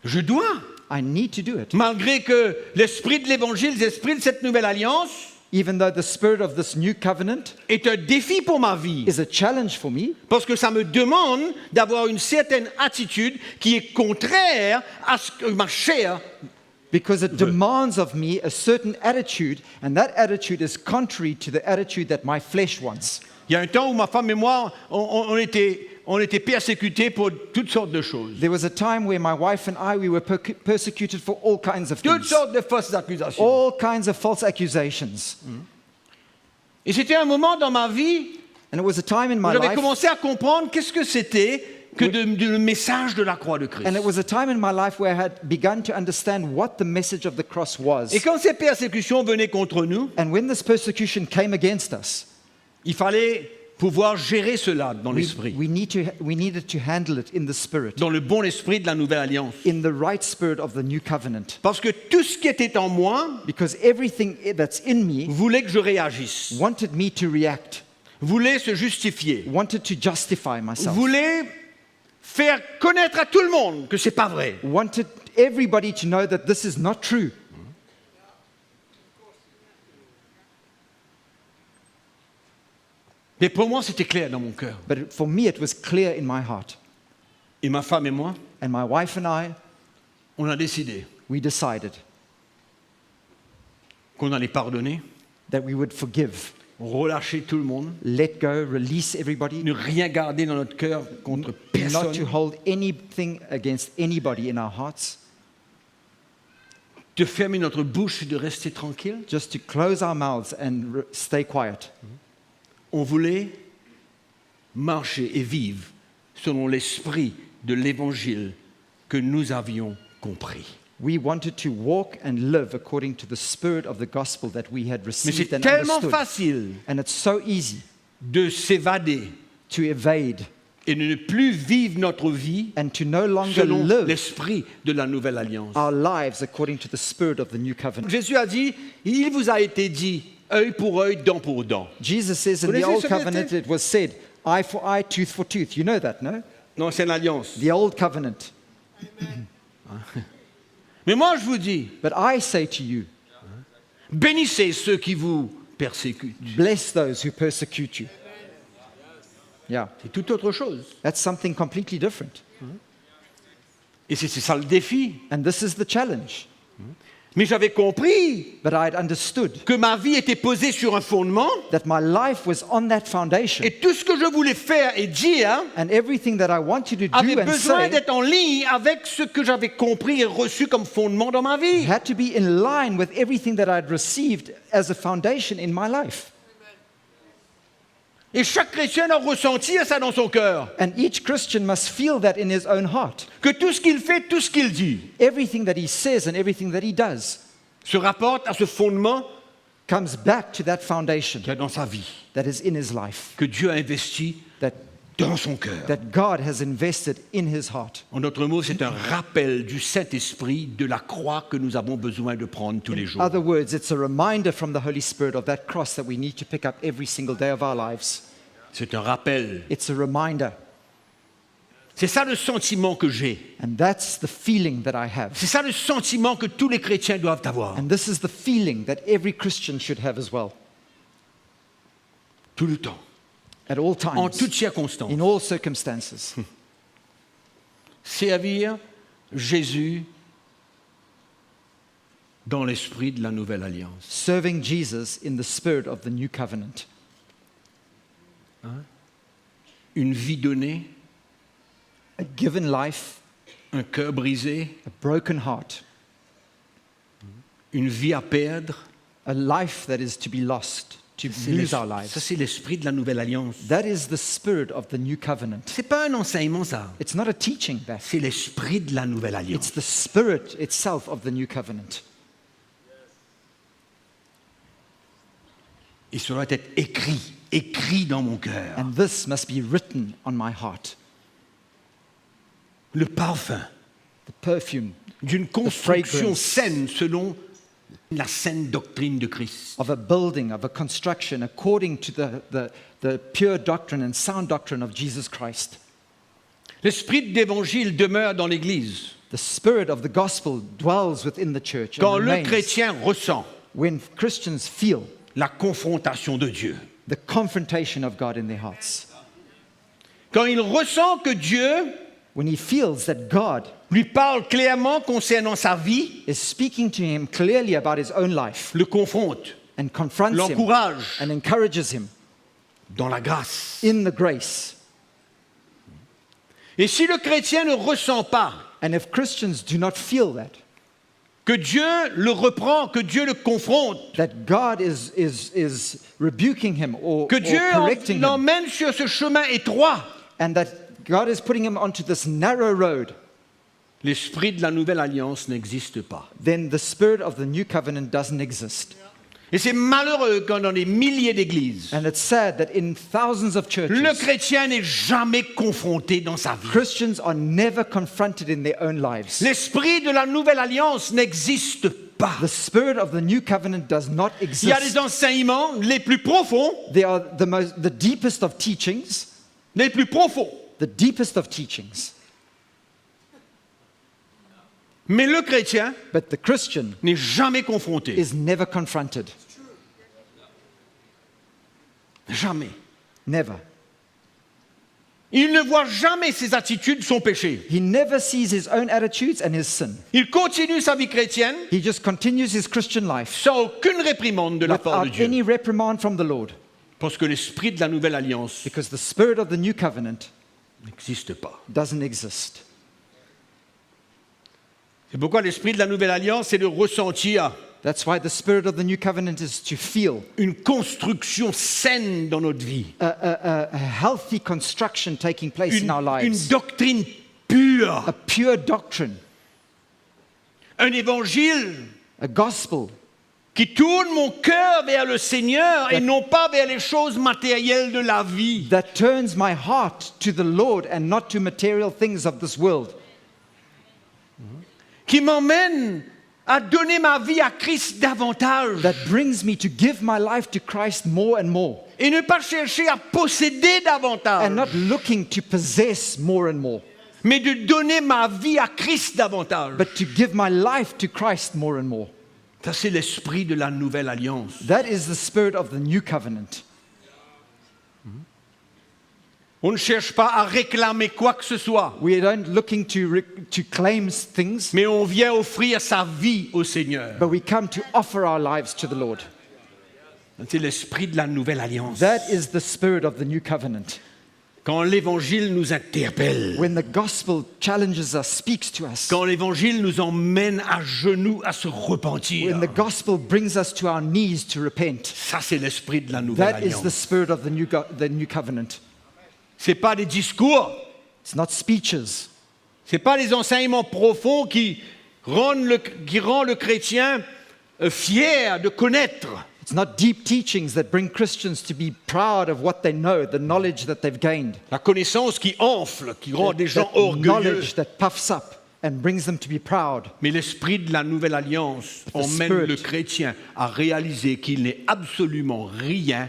Je dois. I need to do it. Malgré que l'esprit de l'Évangile, l'esprit de cette nouvelle alliance Even though the spirit of this new covenant est un défi pour ma vie. is a challenge for me, Parce que ça me demande d'avoir une certaine attitude qui est contraire à ce que ma chair. because it demands of me a certain attitude, and that attitude is contrary to the attitude that my flesh wants. Il y a un temps où ma femme et moi, on était persécutés pour toutes sortes de choses. There was a time where my wife and I, we were persecuted for all kinds of Toutes things, sortes de fausses accusations. all kinds of false accusations. Et c'était un moment dans ma vie And it was a time in où my j'avais life, commencé à comprendre qu'est-ce que c'était que le message de la croix de Christ. and it was a time in my life where I had begun to understand what the message of the cross was. Et quand ces persécutions venaient contre nous, And when this persecution came against us, il fallait pouvoir gérer cela dans l'esprit, we needed to handle it in the spirit, dans le bon esprit de la nouvelle alliance. in the right spirit of the new covenant. Parce que tout ce qui était en moi Because everything that's in me voulait que je réagisse, wanted me to react, voulait se justifier, wanted to justify myself, voulait faire connaître à tout le monde que c'est pas vrai. wanted everybody to know that this is not true. Mais pour moi, c'était clair dans mon cœur. But for me, it was clear in my heart. Et ma femme et moi, And my wife and I, on a décidé we decided qu'on allait pardonner, that we would forgive, relâcher tout le monde, let go, release everybody, ne rien garder dans notre cœur contre not personne, to hold anything against anybody in our hearts, de fermer notre bouche et de rester tranquille. just to close our mouths and stay quiet. On voulait marcher et vivre selon l'esprit de l'évangile que nous avions compris. We wanted to walk and live according to the spirit of the gospel that we had Mais received c'est and tellement understood. facile And it's so easy de s'évader to evade et de ne plus vivre notre vie and to no longer selon live l'esprit de la nouvelle alliance. our lives according to the spirit of the new covenant. Jésus a dit, il vous a été dit, œil pour œil, dent pour dent. Jesus says in Vous the connaissez old ce covenant verset? it was said, eye for eye, tooth for tooth. You know that, no? L'ancienne alliance. The old covenant. Mais moi, je vous dis, But I say to you, bénissez ceux qui vous persécutent. bless those who persecute you. Yeah, C'est toute autre chose. that's something completely different. Et c'est ça le défi. And this is the challenge. Mais j'avais compris But I had understood que ma vie était posée sur un fondement that my life was on that foundation. et tout ce que je voulais faire et dire And everything that I wanted to do avait and besoin say d'être en ligne avec ce que j'avais compris et reçu comme fondement dans ma vie. had to be in line with everything that I'd received as a foundation in my life. Et chaque chrétien doit ressentir ça dans son cœur. And each Christian must feel that in his own heart. Que tout ce qu'il fait, tout ce qu'il dit, Everything that he says and everything that he does se rapporte à ce fondement comes back to that foundation qu'il y a dans sa vie, that is in his life, que Dieu a investi that, dans son cœur. that God has invested in his heart. En d'autres mots, c'est un rappel du Saint-Esprit de la croix que nous avons besoin de prendre tous les In jours. other words, it's a reminder from the Holy Spirit of that cross that we need to pick up every single day of our lives. C'est un rappel. It's a reminder. C'est ça le sentiment que j'ai. And that's the feeling that I have. C'est ça le sentiment que tous les chrétiens doivent avoir. And this is the feeling that every Christian should have as well, Tout le temps. at all En times, toutes circonstances. in all circumstances. Servir Jésus dans l'esprit de la nouvelle alliance. Serving Jesus in the spirit of the new covenant. Une vie donnée, A given life, un cœur brisé, a broken heart, une vie à perdre. a life that is to be lost, to lose our Ça, lives. c'est l'esprit de la nouvelle alliance. That is the spirit of the new covenant. C'est pas un enseignement, ça. It's not a teaching, that. C'est l'esprit de la nouvelle alliance. It's the spirit itself of the new covenant. Et cela doit être écrit dans mon cœur. And this must be written on my heart. Le parfum The perfume d'une construction fragrance. saine selon la saine doctrine de Christ. of a building, of a construction, according to the pure doctrine and sound doctrine of Jesus Christ. L'esprit d'évangile demeure dans l'Église The spirit of the gospel dwells within the church quand and le remains chrétien ressent when Christians feel la confrontation de Dieu. the confrontation of God in their hearts. Quand il ressent que Dieu When he feels that God lui parle clairement concernant sa vie, is speaking to him clearly about his own life le confronte, and confronts him l'encourage and encourages him dans la grâce. in the grace. Et si le chrétien ne ressent pas And if Christians do not feel that, que Dieu le reprend, que Dieu le confronte, that God is rebuking him or que Dieu correcting him, l'emmène sur ce chemin étroit, and that God is putting him onto this narrow road, l'esprit de la nouvelle alliance n'existe pas. then the spirit of the new covenant doesn't exist. Et c'est malheureux quand dans des milliers d'églises, And it's sad that in thousands of le churches, chrétien n'est jamais confronté dans sa vie. Christians are never confronted in their own lives. L'esprit de la nouvelle alliance n'existe pas. The spirit of the new covenant does not Il y a des exist. enseignements les plus profonds, They are the deepest of teachings, les plus profonds. the deepest of teachings. Mais le chrétien But the Christian n'est jamais confronté. is never confronted. Jamais. Never. Il ne voit jamais ses attitudes, son péché. He never sees his own attitudes and his sin. Il continue sa vie chrétienne He just continues his Christian life sans aucune réprimande de la part de without Dieu. any reprimand from the Lord, Parce que l'esprit de la nouvelle alliance because the spirit of the new covenant n'existe pas. doesn't exist. C'est pourquoi l'esprit de la nouvelle alliance, c'est de ressentir That's why the spirit of the new covenant is to feel une construction saine dans notre vie. a healthy construction taking place in our Une lives, doctrine pure. a pure doctrine, Un évangile a gospel qui tourne mon cœur vers le Seigneur et non pas vers les choses matérielles de la vie. that turns my heart to the Lord and not to material things of this world, Qui m'emmène à donner ma vie à Christ davantage. that brings me to give my life to Christ more and more, Et ne pas chercher à posséder davantage. and not looking to possess more and more, Mais de donner ma vie à Christ davantage. but to give my life to Christ more and more. Ça, c'est l'esprit de la nouvelle alliance. That is the spirit of the new covenant. On ne cherche pas à réclamer quoi que ce soit, We don't looking to claim things, mais on vient offrir sa vie au Seigneur. but we come to offer our lives to the Lord. C'est l'esprit de la nouvelle alliance. That is the spirit of the new covenant. Quand l'évangile nous interpelle, When the gospel challenges us, speaks to us, quand l'évangile nous emmène à genoux à se repentir, when the gospel brings us to our knees to repent, ça c'est l'esprit de la nouvelle that is the alliance. spirit of the new covenant. C'est pas des discours, It's not speeches. c'est pas des enseignements profonds qui rendent le chrétien fier de connaître. It's not deep teachings that bring Christians to be proud of what they know, the knowledge that they've gained. La connaissance qui enfle, qui rend des gens That orgueilleux. knowledge that puffs up and brings them to be proud. Mais l'esprit de la nouvelle alliance The emmène Spirit. le chrétien à réaliser qu'il n'est absolument rien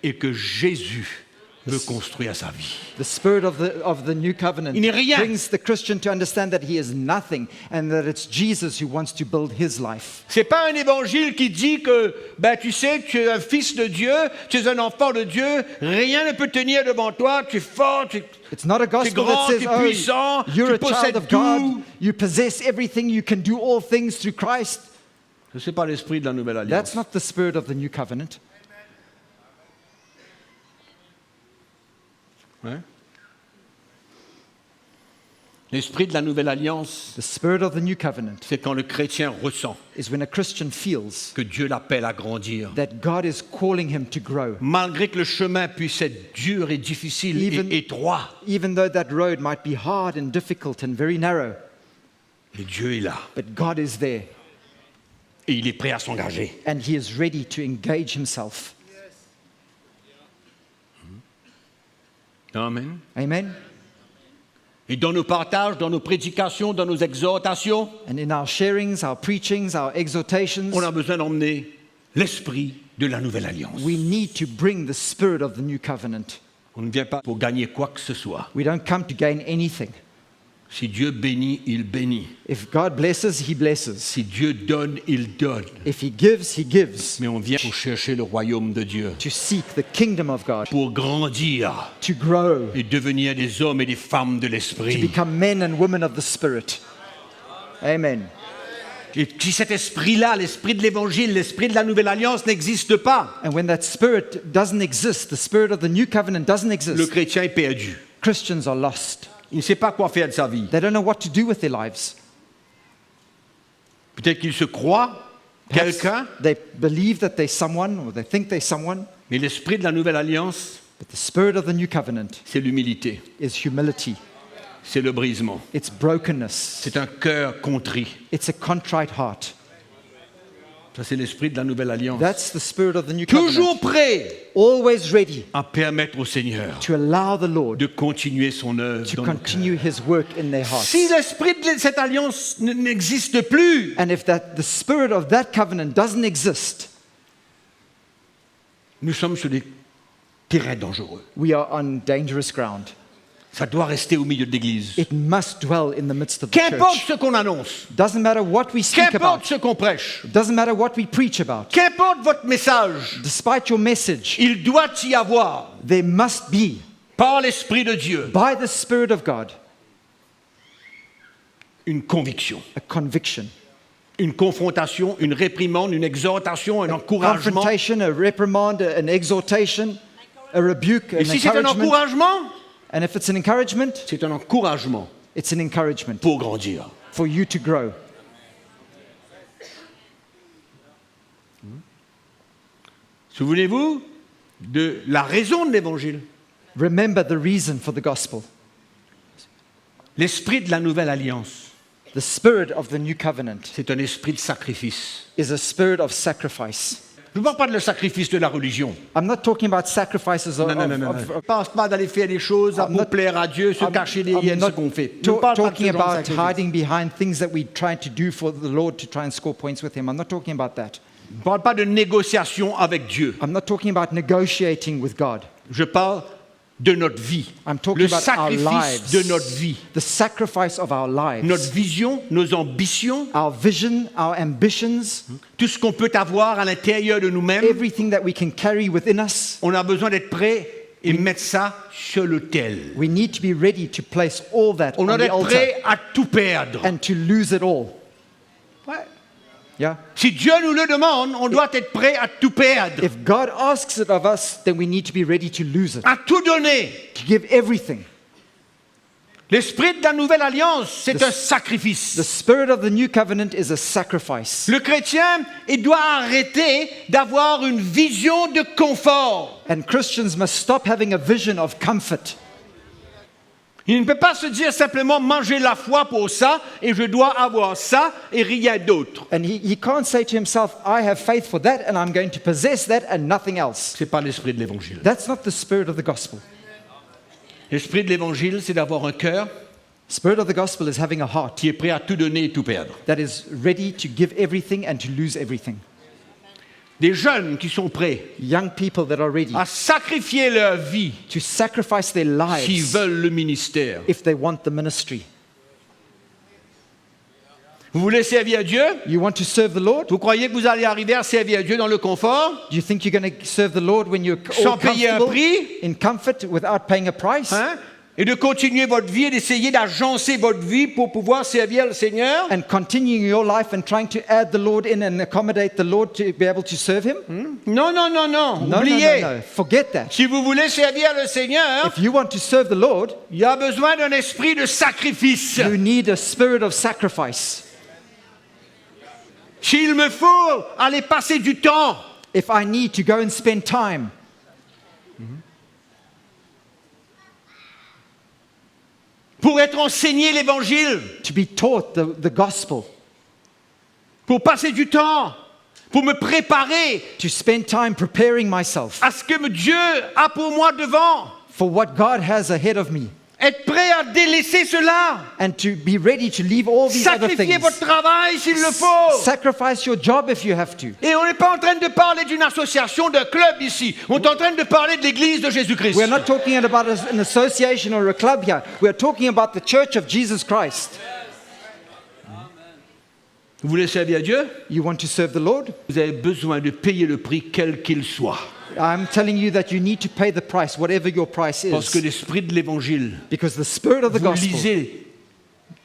et que Jésus veut construire sa vie. The spirit of the new covenant Il n'est rien. brings the Christian to understand that he is nothing and that it's Jesus who wants to build his life. C'est pas un évangile qui dit que, tu sais, tu es un fils de Dieu, tu es un enfant de Dieu, rien ne peut tenir devant toi, tu es fort, It's not a gospel that grand, says, t'es puissant, you're tu a child possèdes of God, tout. you possess everything, you can do all things through Christ. Ce n'est pas l'esprit de la nouvelle alliance. That's not the spirit of the new covenant. Hein? L'esprit de la nouvelle alliance, The spirit of the new covenant c'est quand le chrétien ressent is when a Christian feels que Dieu l'appelle à grandir. that God is calling him to grow. Malgré que le chemin puisse être dur et difficile Even- et étroit, Even though that road might be hard and difficult and very narrow, et Dieu est là but God is there et il est prêt à s'engager. and he is ready to engage himself. Amen. Amen? Et dans nos partages, dans nos prédications, dans nos exhortations, And in our sharings, our preachings, our exhortations, on a besoin d'emmener l'esprit de la nouvelle alliance. we need to bring the spirit of the new covenant. On ne vient pas pour gagner quoi que ce soit. We don't come to gain anything. Si Dieu bénit, il bénit. If God blesses, he blesses. Si Dieu donne, il donne. If he gives, he gives. Mais on vient pour chercher le royaume de Dieu, To seek the kingdom of God, pour grandir to grow, et devenir des hommes et des femmes de to l'esprit. become men and women of the spirit. Amen. Et si cet esprit-là, l'esprit de l'évangile, l'esprit de la nouvelle alliance n'existe pas, And when that spirit doesn't exist, the spirit of the new covenant doesn't le exist, chrétien est perdu. Christians are lost. Il ne sait pas quoi faire de sa vie. They don't know what to do with their lives. Peut-être qu'il se croit Perhaps quelqu'un, they believe that they're someone or they think they're someone, mais l'esprit de la nouvelle alliance, but the spirit of the new covenant c'est l'humilité, is humility. c'est le brisement, It's brokenness. c'est un cœur contrit. It's a contrite heart. Ça, c'est l'esprit de la nouvelle alliance. That's the spirit of the new Toujours covenant. prêt Always ready à permettre au Seigneur to allow the Lord de continuer son œuvre to dans nos cœurs. continue his work in their hearts. Si l'esprit de cette alliance n'existe plus, And if the spirit of that covenant doesn't exist, nous sommes sur des terrains dangereux. we are on dangerous ground. Ça doit rester au milieu de l'Église. It must dwell in the midst of the Qu'importe church. ce qu'on annonce, Doesn't matter what we speak qu'importe about. ce qu'on prêche, Doesn't matter what we preach about. qu'importe votre message, Despite your message, il doit y avoir, there must be, par l'Esprit de Dieu, by the Spirit of God, une conviction, a conviction. une confrontation, une réprimande, une exhortation, un encouragement. Confrontation, a reprimand, an exhortation, a rebuke, an Et si c'est un encouragement. encouragement, And if it's an encouragement, c'est un encouragement it's an encouragement pour grandir. for you to grow. Souvenez-vous de la raison de l'Évangile. Remember the reason for the gospel. L'esprit de la nouvelle alliance, The spirit of the new covenant c'est un esprit de sacrifice. is a spirit of sacrifice. Je ne parle pas de le sacrifice de la religion. I'm not talking about sacrifices of, Non, non, non, non. Je ne pense pas d'aller faire des choses I'm pour not- plaire à Dieu, se I'm- cacher I'm derrière ce not qu'on fait. Je ne ta- parle pas de ce talking genre de about sacrifice. hiding behind things that we try to do for the Lord to try and score points with Him. I'm not talking about that. Je ne parle pas de négociation avec Dieu. I'm not talking about negotiating with God. Je parle de notre vie. I'm talking Le about our sacrifice lives. de notre vie. The sacrifice of our lives. Notre vision, nos ambitions, Our vision, our ambitions, tout ce qu'on peut avoir à l'intérieur de nous-mêmes. everything that we can carry within us. On a besoin d'être prêt et mettre ça sur l'autel. We need to be ready to place all that On on doit the être altar prêt à tout perdre. and to lose it all. Ouais. Yeah? Si Dieu nous le demande, on doit être prêt à tout perdre, If God asks it of us, then we need to be ready to lose it, à tout donner. to give everything. L'esprit de la nouvelle alliance, c'est The- un sacrifice. The spirit of the new covenant is a sacrifice. Le chrétien, il doit arrêter d'avoir une vision de confort. And Christians must stop having a vision of comfort. Il ne peut pas se dire simplement manger la foi pour ça et je dois avoir ça et rien d'autre. And he can't say to himself, I have faith for that and I'm going to possess that and nothing else. C'est pas l'esprit de l'évangile. That's not the spirit of the gospel. L'esprit de l'évangile, c'est d'avoir un cœur Spirit of the gospel is having a heart qui est prêt à tout donner et tout perdre. that is ready to give everything and to lose everything. Des jeunes qui sont prêts Young people that are ready à sacrifier leur vie to sacrifice their s'ils lives veulent le ministère. if they want the ministry. Vous voulez servir Dieu? You want to serve the Lord? Vous croyez que vous allez arriver à servir Dieu dans le confort, Do you think you're going to serve the Lord when you're all sans payer un comfortable, prix, in comfort, without paying a price? hein? Et de continuer votre vie et d'essayer d'agencer votre vie pour pouvoir servir le Seigneur? And continuing your life and trying to add the Lord in and accommodate the Lord to be able to serve Him? Non, non, non, non. No, Oubliez. no. Forget that. Si vous voulez servir le Seigneur, If you want to serve the Lord, il y a besoin d'un esprit de sacrifice. you need a spirit of sacrifice. S'il me faut aller passer du temps If I need to go and spend time pour être enseigné l'Évangile, to be taught the gospel, pour passer du temps, pour me préparer to spend time preparing myself à ce que Dieu a pour moi devant, for what God has ahead of me, être prêt à délaisser cela, and to be ready to leave all these other sacrifier things. votre travail s'il le faut. Sacrifice your job if you have to. Et on n'est pas en train de parler d'une association, d'un club ici. On est en train de parler de l'Église de Jésus-Christ. We're not talking about an association or a club here. We're talking about the church of Jesus Christ. Vous voulez servir Dieu? You want to serve the Lord? Vous avez besoin de payer le prix quel qu'il soit. I'm telling you that you need to pay the price, whatever your price Parce que is. l'esprit de l'Évangile, Because the spirit of the vous gospel, lisez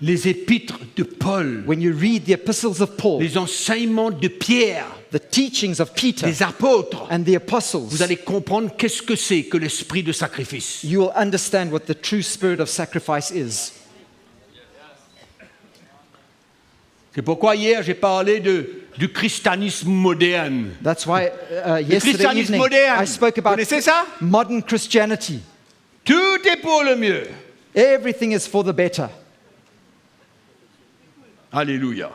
les épîtres de Paul, when you read the epistles of Paul, les enseignements de Pierre, the teachings of Peter les apôtres, and the apostles, vous allez comprendre qu'est-ce que c'est que l'esprit de sacrifice. you will understand what the true spirit of sacrifice is. C'est pourquoi hier j'ai parlé du christianisme moderne. That's why Le yesterday christianisme evening moderne, I spoke vous about connaissez ça? modern Christianity. Tout est pour le mieux. Everything is for the better. Alléluia.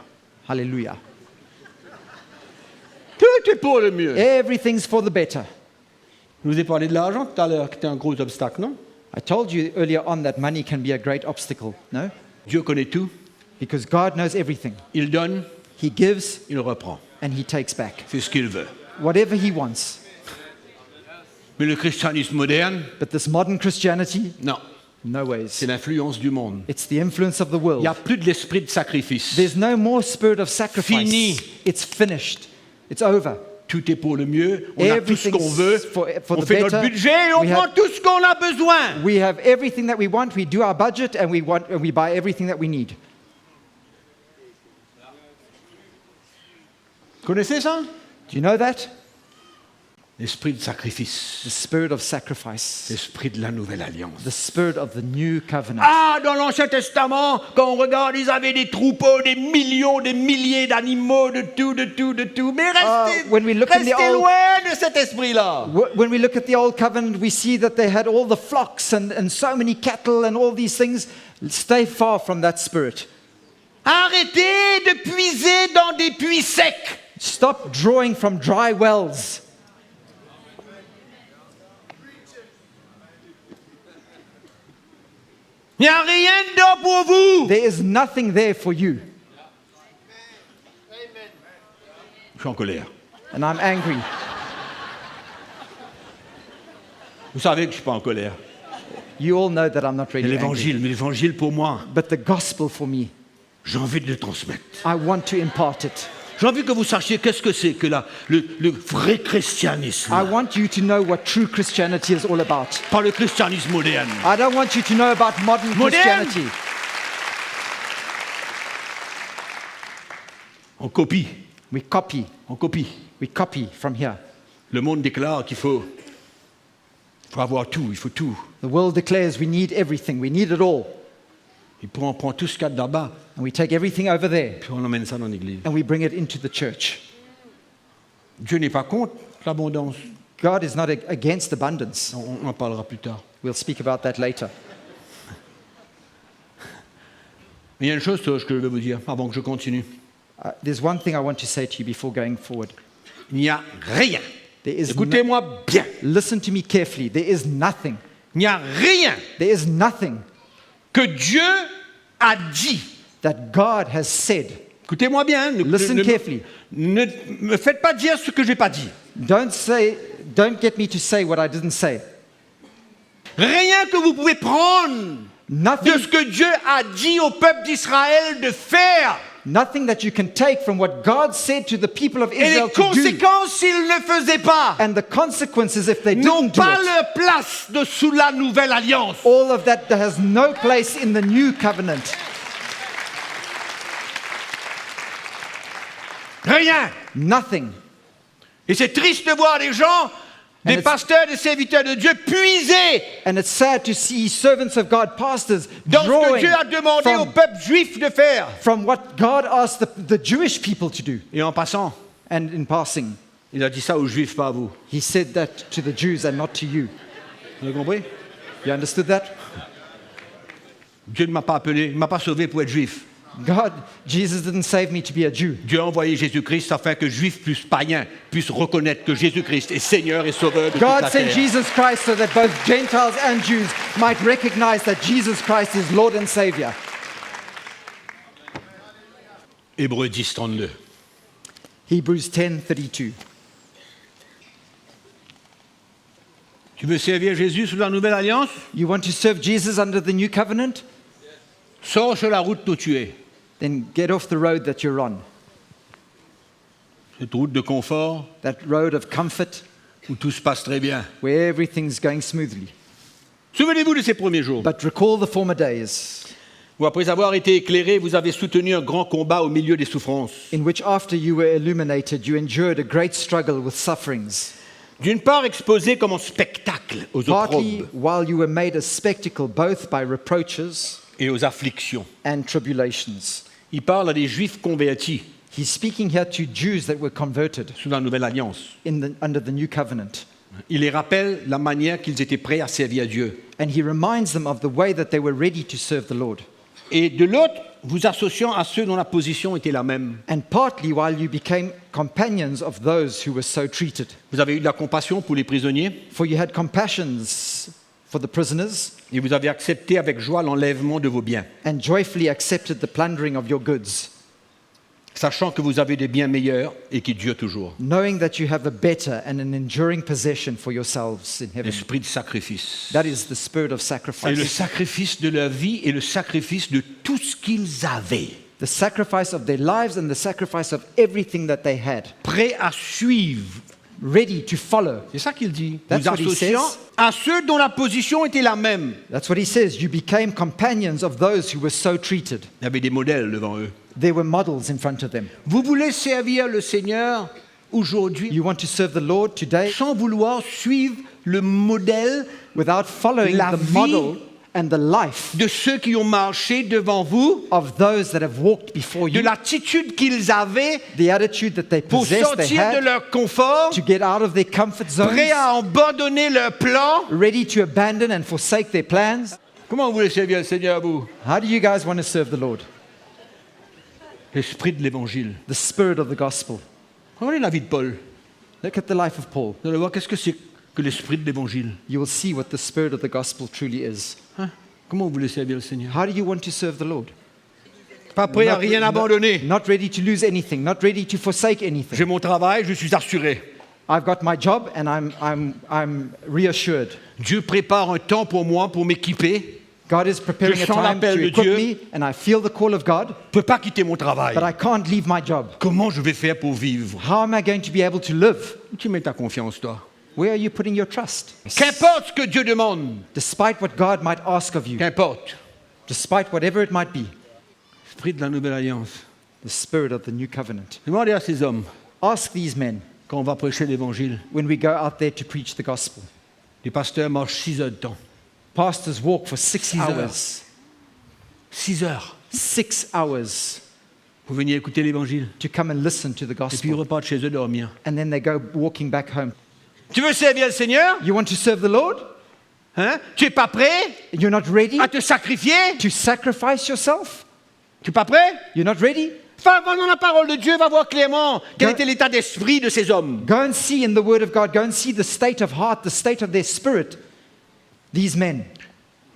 Hallelujah. Tout est pour le mieux. Everything's for the better. Je vous ai parlé de l'argent tout à l'heure, qui était un gros obstacle, non? I told you earlier on that money can be a great obstacle, no? Dieu connaît tout. Because God knows everything. Il donne, He gives il reprend. and He takes back. C'est ce qu'il veut. Whatever He wants. Mais le christianisme moderne, But this modern Christianity, non. no ways. C'est l'influence du monde. It's the influence of the Il world. n'y a plus de l'esprit de sacrifice. There's no more spirit of sacrifice. Fini. It's finished. It's over. Tout est pour le mieux. On a tout ce qu'on Everything's veut. for On the fait notre better. budget et on We prend have- tout ce qu'on a besoin. We have everything that we want. We do our budget and we buy everything that we need. Vous connaissez ça? Do you know that? L'esprit de sacrifice. The spirit of sacrifice. L'esprit de la nouvelle alliance. The spirit of the new covenant. Ah, dans l'Ancien Testament, quand on regarde, ils avaient des troupeaux, des millions, des milliers d'animaux, de tout, de tout, de tout. Mais restez, when we look in the restez old- loin de cet esprit-là. When we look at the Old Covenant, we see that they had all the flocks and so many cattle and all these things. Stay far from that spirit. Arrêtez de puiser dans des puits secs. Stop drawing from dry wells. Il n'y a rien dedans pour vous. There is nothing there for you. Je suis en colère. And I'm angry. Vous savez que je ne suis pas en colère. You all know that I'm not Mais really angry. mais l'évangile pour moi, But the gospel for me, j'ai envie de le transmettre. I want to impart it. J'ai envie que vous sachiez qu'est-ce que c'est que le vrai christianisme. I want you to know what true Christianity is all about. Pas le christianisme moderne. I don't want you to know about modern Moderne. Christianity. On copie, We copy. on copie. We copy from here. Le monde déclare qu'il faut avoir tout, il faut tout. The world declares we need everything. We need it all. Et puis on prend tout ce qu'il y a de là-bas, And we take everything over there puis on emmène ça dans l'église. and we bring it into the church. Dieu n'est pas contre l'abondance. God is not against abundance. On en parlera plus tard. We'll speak about that later. Mais il y a une chose que je veux vous dire avant que je continue. There's one thing I want to say to you before going forward. Il n'y a rien. There is Écoutez-moi bien. Listen to me carefully. There is nothing. Il n'y a rien There is nothing que Dieu a dit. that God has said. Écoutez-moi bien. Listen carefully. Ne me faites pas dire ce que je n'ai pas dit. Don't get me to say what I didn't say. Rien que vous pouvez prendre Nothing, de ce que Dieu a dit au peuple d'Israël de faire. nothing that you can take from what God said to the people of Et les Israel to do. conséquences s'ils ne faisaient pas And the consequences if they n'ont didn't do pas it. leur place sous la nouvelle alliance. All of that has no place in the new covenant. Rien. Nothing. Et c'est triste de voir des gens, des it's- pasteurs, des serviteurs de Dieu puiser And it's sad to see servants of God, pastors, dans ce que drawing Dieu a demandé au from, peuple juif de faire. from what God asked the Jewish people to do. Et en passant, And in passing, il a dit ça aux juifs, pas à vous. he said that to the Jews and not to you. Vous avez compris? You understood that? Dieu ne m'a pas appelé, il ne m'a pas sauvé pour être juif. Jesus didn't save me to be a Jew. Dieu a envoyé Jésus-Christ afin que juifs plus païens puissent reconnaître que Jésus-Christ est Seigneur et Sauveur de toute God la sent terre. Jesus Christ so that both Gentiles and Jews might recognize that Jesus Christ is Lord and Savior. Hébreux 10, 32. Hebrews 10:32. Tu veux servir Jésus sous la nouvelle alliance? You want to serve Jesus under the new covenant? Sors sur la route où tu es. Then get off the road that you're on. Cette route de confort That road of comfort où tout se passe très bien. where everything's going smoothly. Souvenez-vous de ces premiers jours But recall the former days où, après avoir été éclairé, vous avez soutenu un grand combat au milieu des souffrances. in which after you were illuminated, you endured a great struggle with sufferings. D'une part, exposé comme un spectacle aux Partly opprobes while you were made a spectacle both by reproaches et aux afflictions. and tribulations. Il parle à des juifs convertis He's speaking here to Jews that were converted sous la nouvelle alliance. under the new covenant. Il les rappelle la manière qu'ils étaient prêts à servir Dieu. And he reminds them of the way that they were ready to serve the Lord. Et de l'autre, vous associant à ceux dont la position était la même. And partly while you became companions of those who were so treated. Vous avez eu de la compassion pour les prisonniers For you had compassions for the prisoners et vous avez accepté avec joie l'enlèvement de vos biens, and joyfully accepted the plundering of your goods, sachant que vous avez des biens meilleurs et qui durent toujours. knowing that you have a better and an enduring possession for yourselves in heaven. L'esprit de sacrifice. That is the spirit of Et le sacrifice. sacrifice de leur vie et le sacrifice de tout ce qu'ils avaient. The sacrifice of their lives and the sacrifice of everything that they had, Prêts à suivre. ready to follow. C'est ça qu'il dit. That's Vous what he associant says. à ceux dont la position était la même. That's what he says. You became companions of those who were so treated. Il y avait des modèles devant eux. There were models in front of them. Vous voulez servir le Seigneur aujourd'hui You want to serve the Lord today sans vouloir suivre le modèle without following La the vie model and the life de ceux qui ont marché devant vous, of those that have walked before de you, l'attitude qu'ils avaient the attitude that they pour possessed, they sortir de had, leur confort, to get out of their comfort zones, prêts à abandonner leur plan. ready to abandon and forsake their plans. Comment vous voulez servir le Seigneur, vous? How do you guys want to serve the Lord? L'esprit de l'Évangile. The spirit of the gospel. Regardez la vie de Paul. Look at the life of Paul. Vous allez voir qu'est-ce que c'est que l'esprit de l'Évangile. You will see what the spirit of the gospel truly is. Hein? Comment vous voulez servir le Seigneur? How do you want to serve the Lord? Pas prêt à rien abandonner. Not ready to lose anything, not ready to forsake anything. J'ai mon travail, je suis assuré. I've got my job and I'm reassured. Dieu prépare un temps pour moi pour m'équiper. God is preparing Je a sens time l'appel to de equip Dieu. me, and I feel the call of God, Je ne peux pas quitter mon travail. but I can't leave my job. Comment je vais faire pour vivre? How am I going to be able to live? Où tu mets ta confiance, toi? Where are you putting your trust? Qu'importe ce que Dieu demande, Despite what God might ask of you, qu'importe. despite whatever it might be, Esprit de la nouvelle alliance. the spirit of the new covenant. Demandez à ces hommes, Ask these men quand on va prêcher l'évangile, when we go out there to preach the gospel. les pasteurs marchent 6 heures de temps. Pastors walk for 6 hours. 6 heures. 6 hours Pour venir écouter l'évangile. to come and listen to the Et puis ils gospel. repartent chez eux dormir. And then they go walking back home. Tu veux servir le Seigneur? You want to serve the Lord? Hein? Tu n'es pas prêt You're not ready à te sacrifier? to sacrifice yourself? Tu n'es pas prêt? You're not ready? Va dans la parole de Dieu, va voir clairement quel Go- était l'état d'esprit de ces hommes. Go and see in the Word of God, go and see the state of heart, the state of their spirit. These men.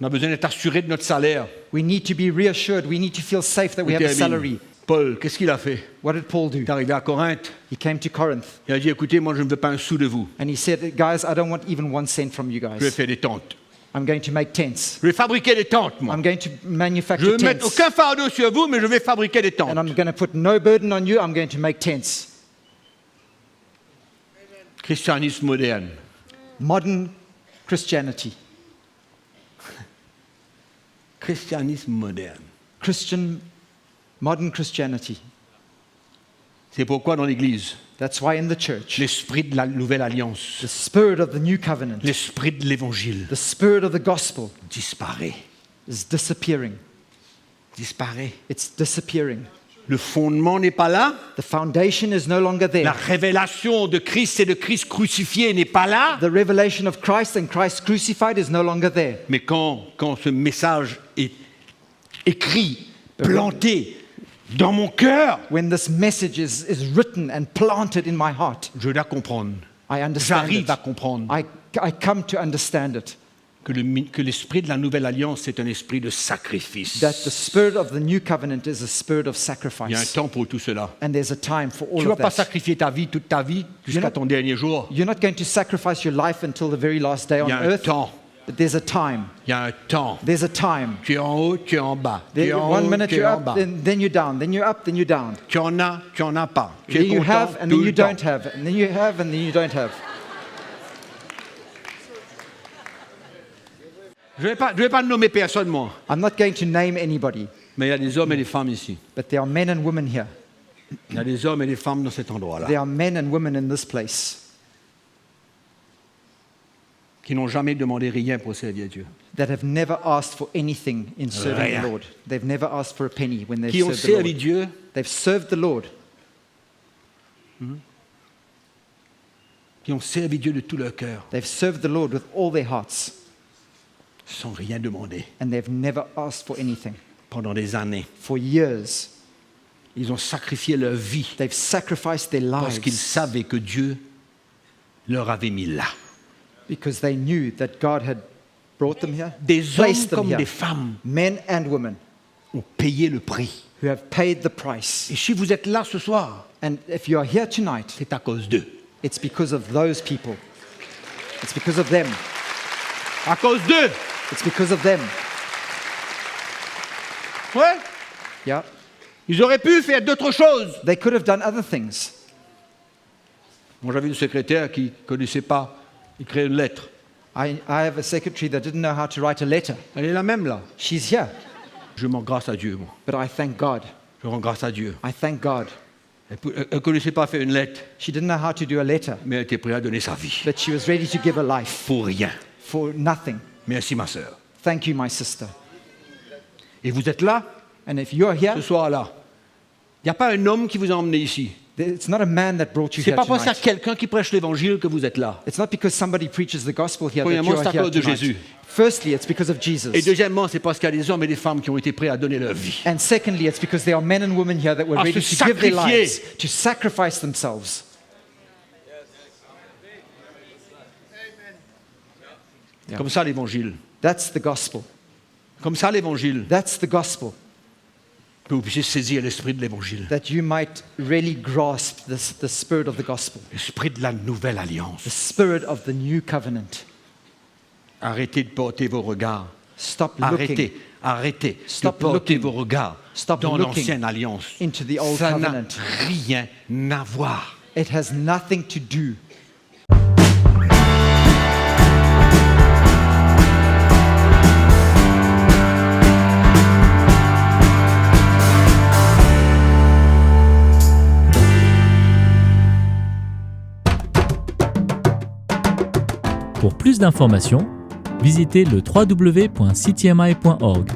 On a besoin d'être assuré de notre salaire. We need to be reassured. We need to feel safe that we have a salary. Paul, qu'est-ce qu'il a fait? What did Paul do? Il est arrivé à Corinthe. He came to Corinth Il a dit, écoutez, moi je ne veux pas un sou de vous. and he said, guys, I don't want even 1 cent from you Je vais guys. faire des tentes. I'm going to make tents. Je vais fabriquer des tentes, moi. I'm going to Je ne manufacture vais mettre tents. aucun fardeau sur vous, mais je vais fabriquer des tentes. And I'm going to put no burden on you. I'm going to make tents. Christianisme moderne. Modern Christianity. Christianisme moderne. Modern Christianity. C'est pourquoi dans l'Église, That's why in the church, l'esprit de la nouvelle alliance, the spirit of the new covenant, l'esprit de l'évangile the spirit of the gospel disparaît. is disappearing. Disparaît. It's disappearing. Le fondement n'est pas là. The foundation is no longer La there. révélation de Christ et de Christ crucifié n'est pas là. The revelation of Christ and Christ crucified is no longer there. Mais quand ce message est écrit, planté dans mon cœur, When this message is written and planted in my heart, je dois comprendre. I understand J'arrive it. à comprendre I come to understand it. que l'esprit de la nouvelle alliance est un esprit de sacrifice. That the spirit of the new covenant is a spirit of Il y a un sacrifice. temps pour tout cela. And there's a time for Tu all ne vas of pas that. sacrifier ta vie, toute ta vie, jusqu'à not- ton dernier jour. You're not going to sacrifice your life until the very last day Il on y a un earth. temps. But there's a time. Il y a un temps. There's a time. Tu es en haut, tu es en bas. Tu es There, en one haut, minute tu es you're en up, bas. then you're down. Then you're up, then you're down. Tu en as pas. Tu Then es you content have, and tout then you le temps. don't have. And then you have, and then you don't have. Je vais pas nommer personne, moi. I'm not going to name anybody, Mais il y a des hommes et des femmes ici. but there are men and women here. Il y a des hommes et des femmes dans cet endroit-là There are men and women in this place qui n'ont jamais demandé rien pour servir Dieu. that have never asked for anything in serving Rien. the Lord. They've never asked for a penny when they've Qui ont served the servi Lord. Dieu They've served the Lord. qui ont servi Dieu de tout leur cœur, They've served the Lord with all their hearts, sans rien demander, and they've never asked for anything. pendant des années. For years, Ils ont sacrifié leur vie they've sacrificed their parce qu'ils lives savaient que Dieu leur avait mis là. because they knew that God had brought them here, Des hommes placed them comme here. des femmes Men and women ont payé le prix. who have paid the price. Et si vous êtes là ce soir, And if you are here tonight, c'est à cause d'eux. it's because of those people. It's because of them. À cause d'eux. It's because of them. Ouais. Yeah. Ils auraient pu faire d'autres choses. They could have done other things. Moi, j'avais une secrétaire qui ne connaissait pas écrire une lettre. I have a secretary that didn't know how to write a letter. Elle est la même là. She's here, Je m'en grâce à Dieu, moi. but I thank God. Je rends grâce à Dieu. I thank God. Elle ne connaissait pas faire une lettre, She didn't know how to do a letter, mais elle était prête à donner sa vie. but she was ready to give her life Pour rien. for nothing. Merci, ma sœur. Thank you, my sister. Et vous êtes là, And if you're here, ce soir-là. Il n'y a pas un homme qui vous a emmené ici. it's not a man that brought you Ce n'est here pas parce qu'il y a tonight. quelqu'un qui prêche l'évangile que vous êtes là. It's not because somebody preaches the gospel here that Premièrement, you're c'est à here cause de tonight. Jésus. Firstly, it's because of Jesus. Et deuxièmement, c'est parce qu'il y a des hommes et des femmes qui ont été prêts à donner leur vie. And secondly, it's because there are men and women here that were À ready se to give their sacrifier. lives, to sacrifice themselves. Yeah. Comme ça, l'évangile. That's the gospel. Comme ça, l'évangile. That's the gospel. Que vous puissiez saisir l'esprit de l'évangile. That you might really grasp the spirit of the gospel, L'esprit de la nouvelle the alliance. spirit of the new covenant. Arrêtez de porter vos regards Stop Arrêtez, arrêtez Stop de porter looking. vos regards Stop dans looking l'ancienne alliance. into the old Ça n'a covenant. rien à voir. It has nothing to do. Pour plus d'informations, visitez le www.ctmi.org.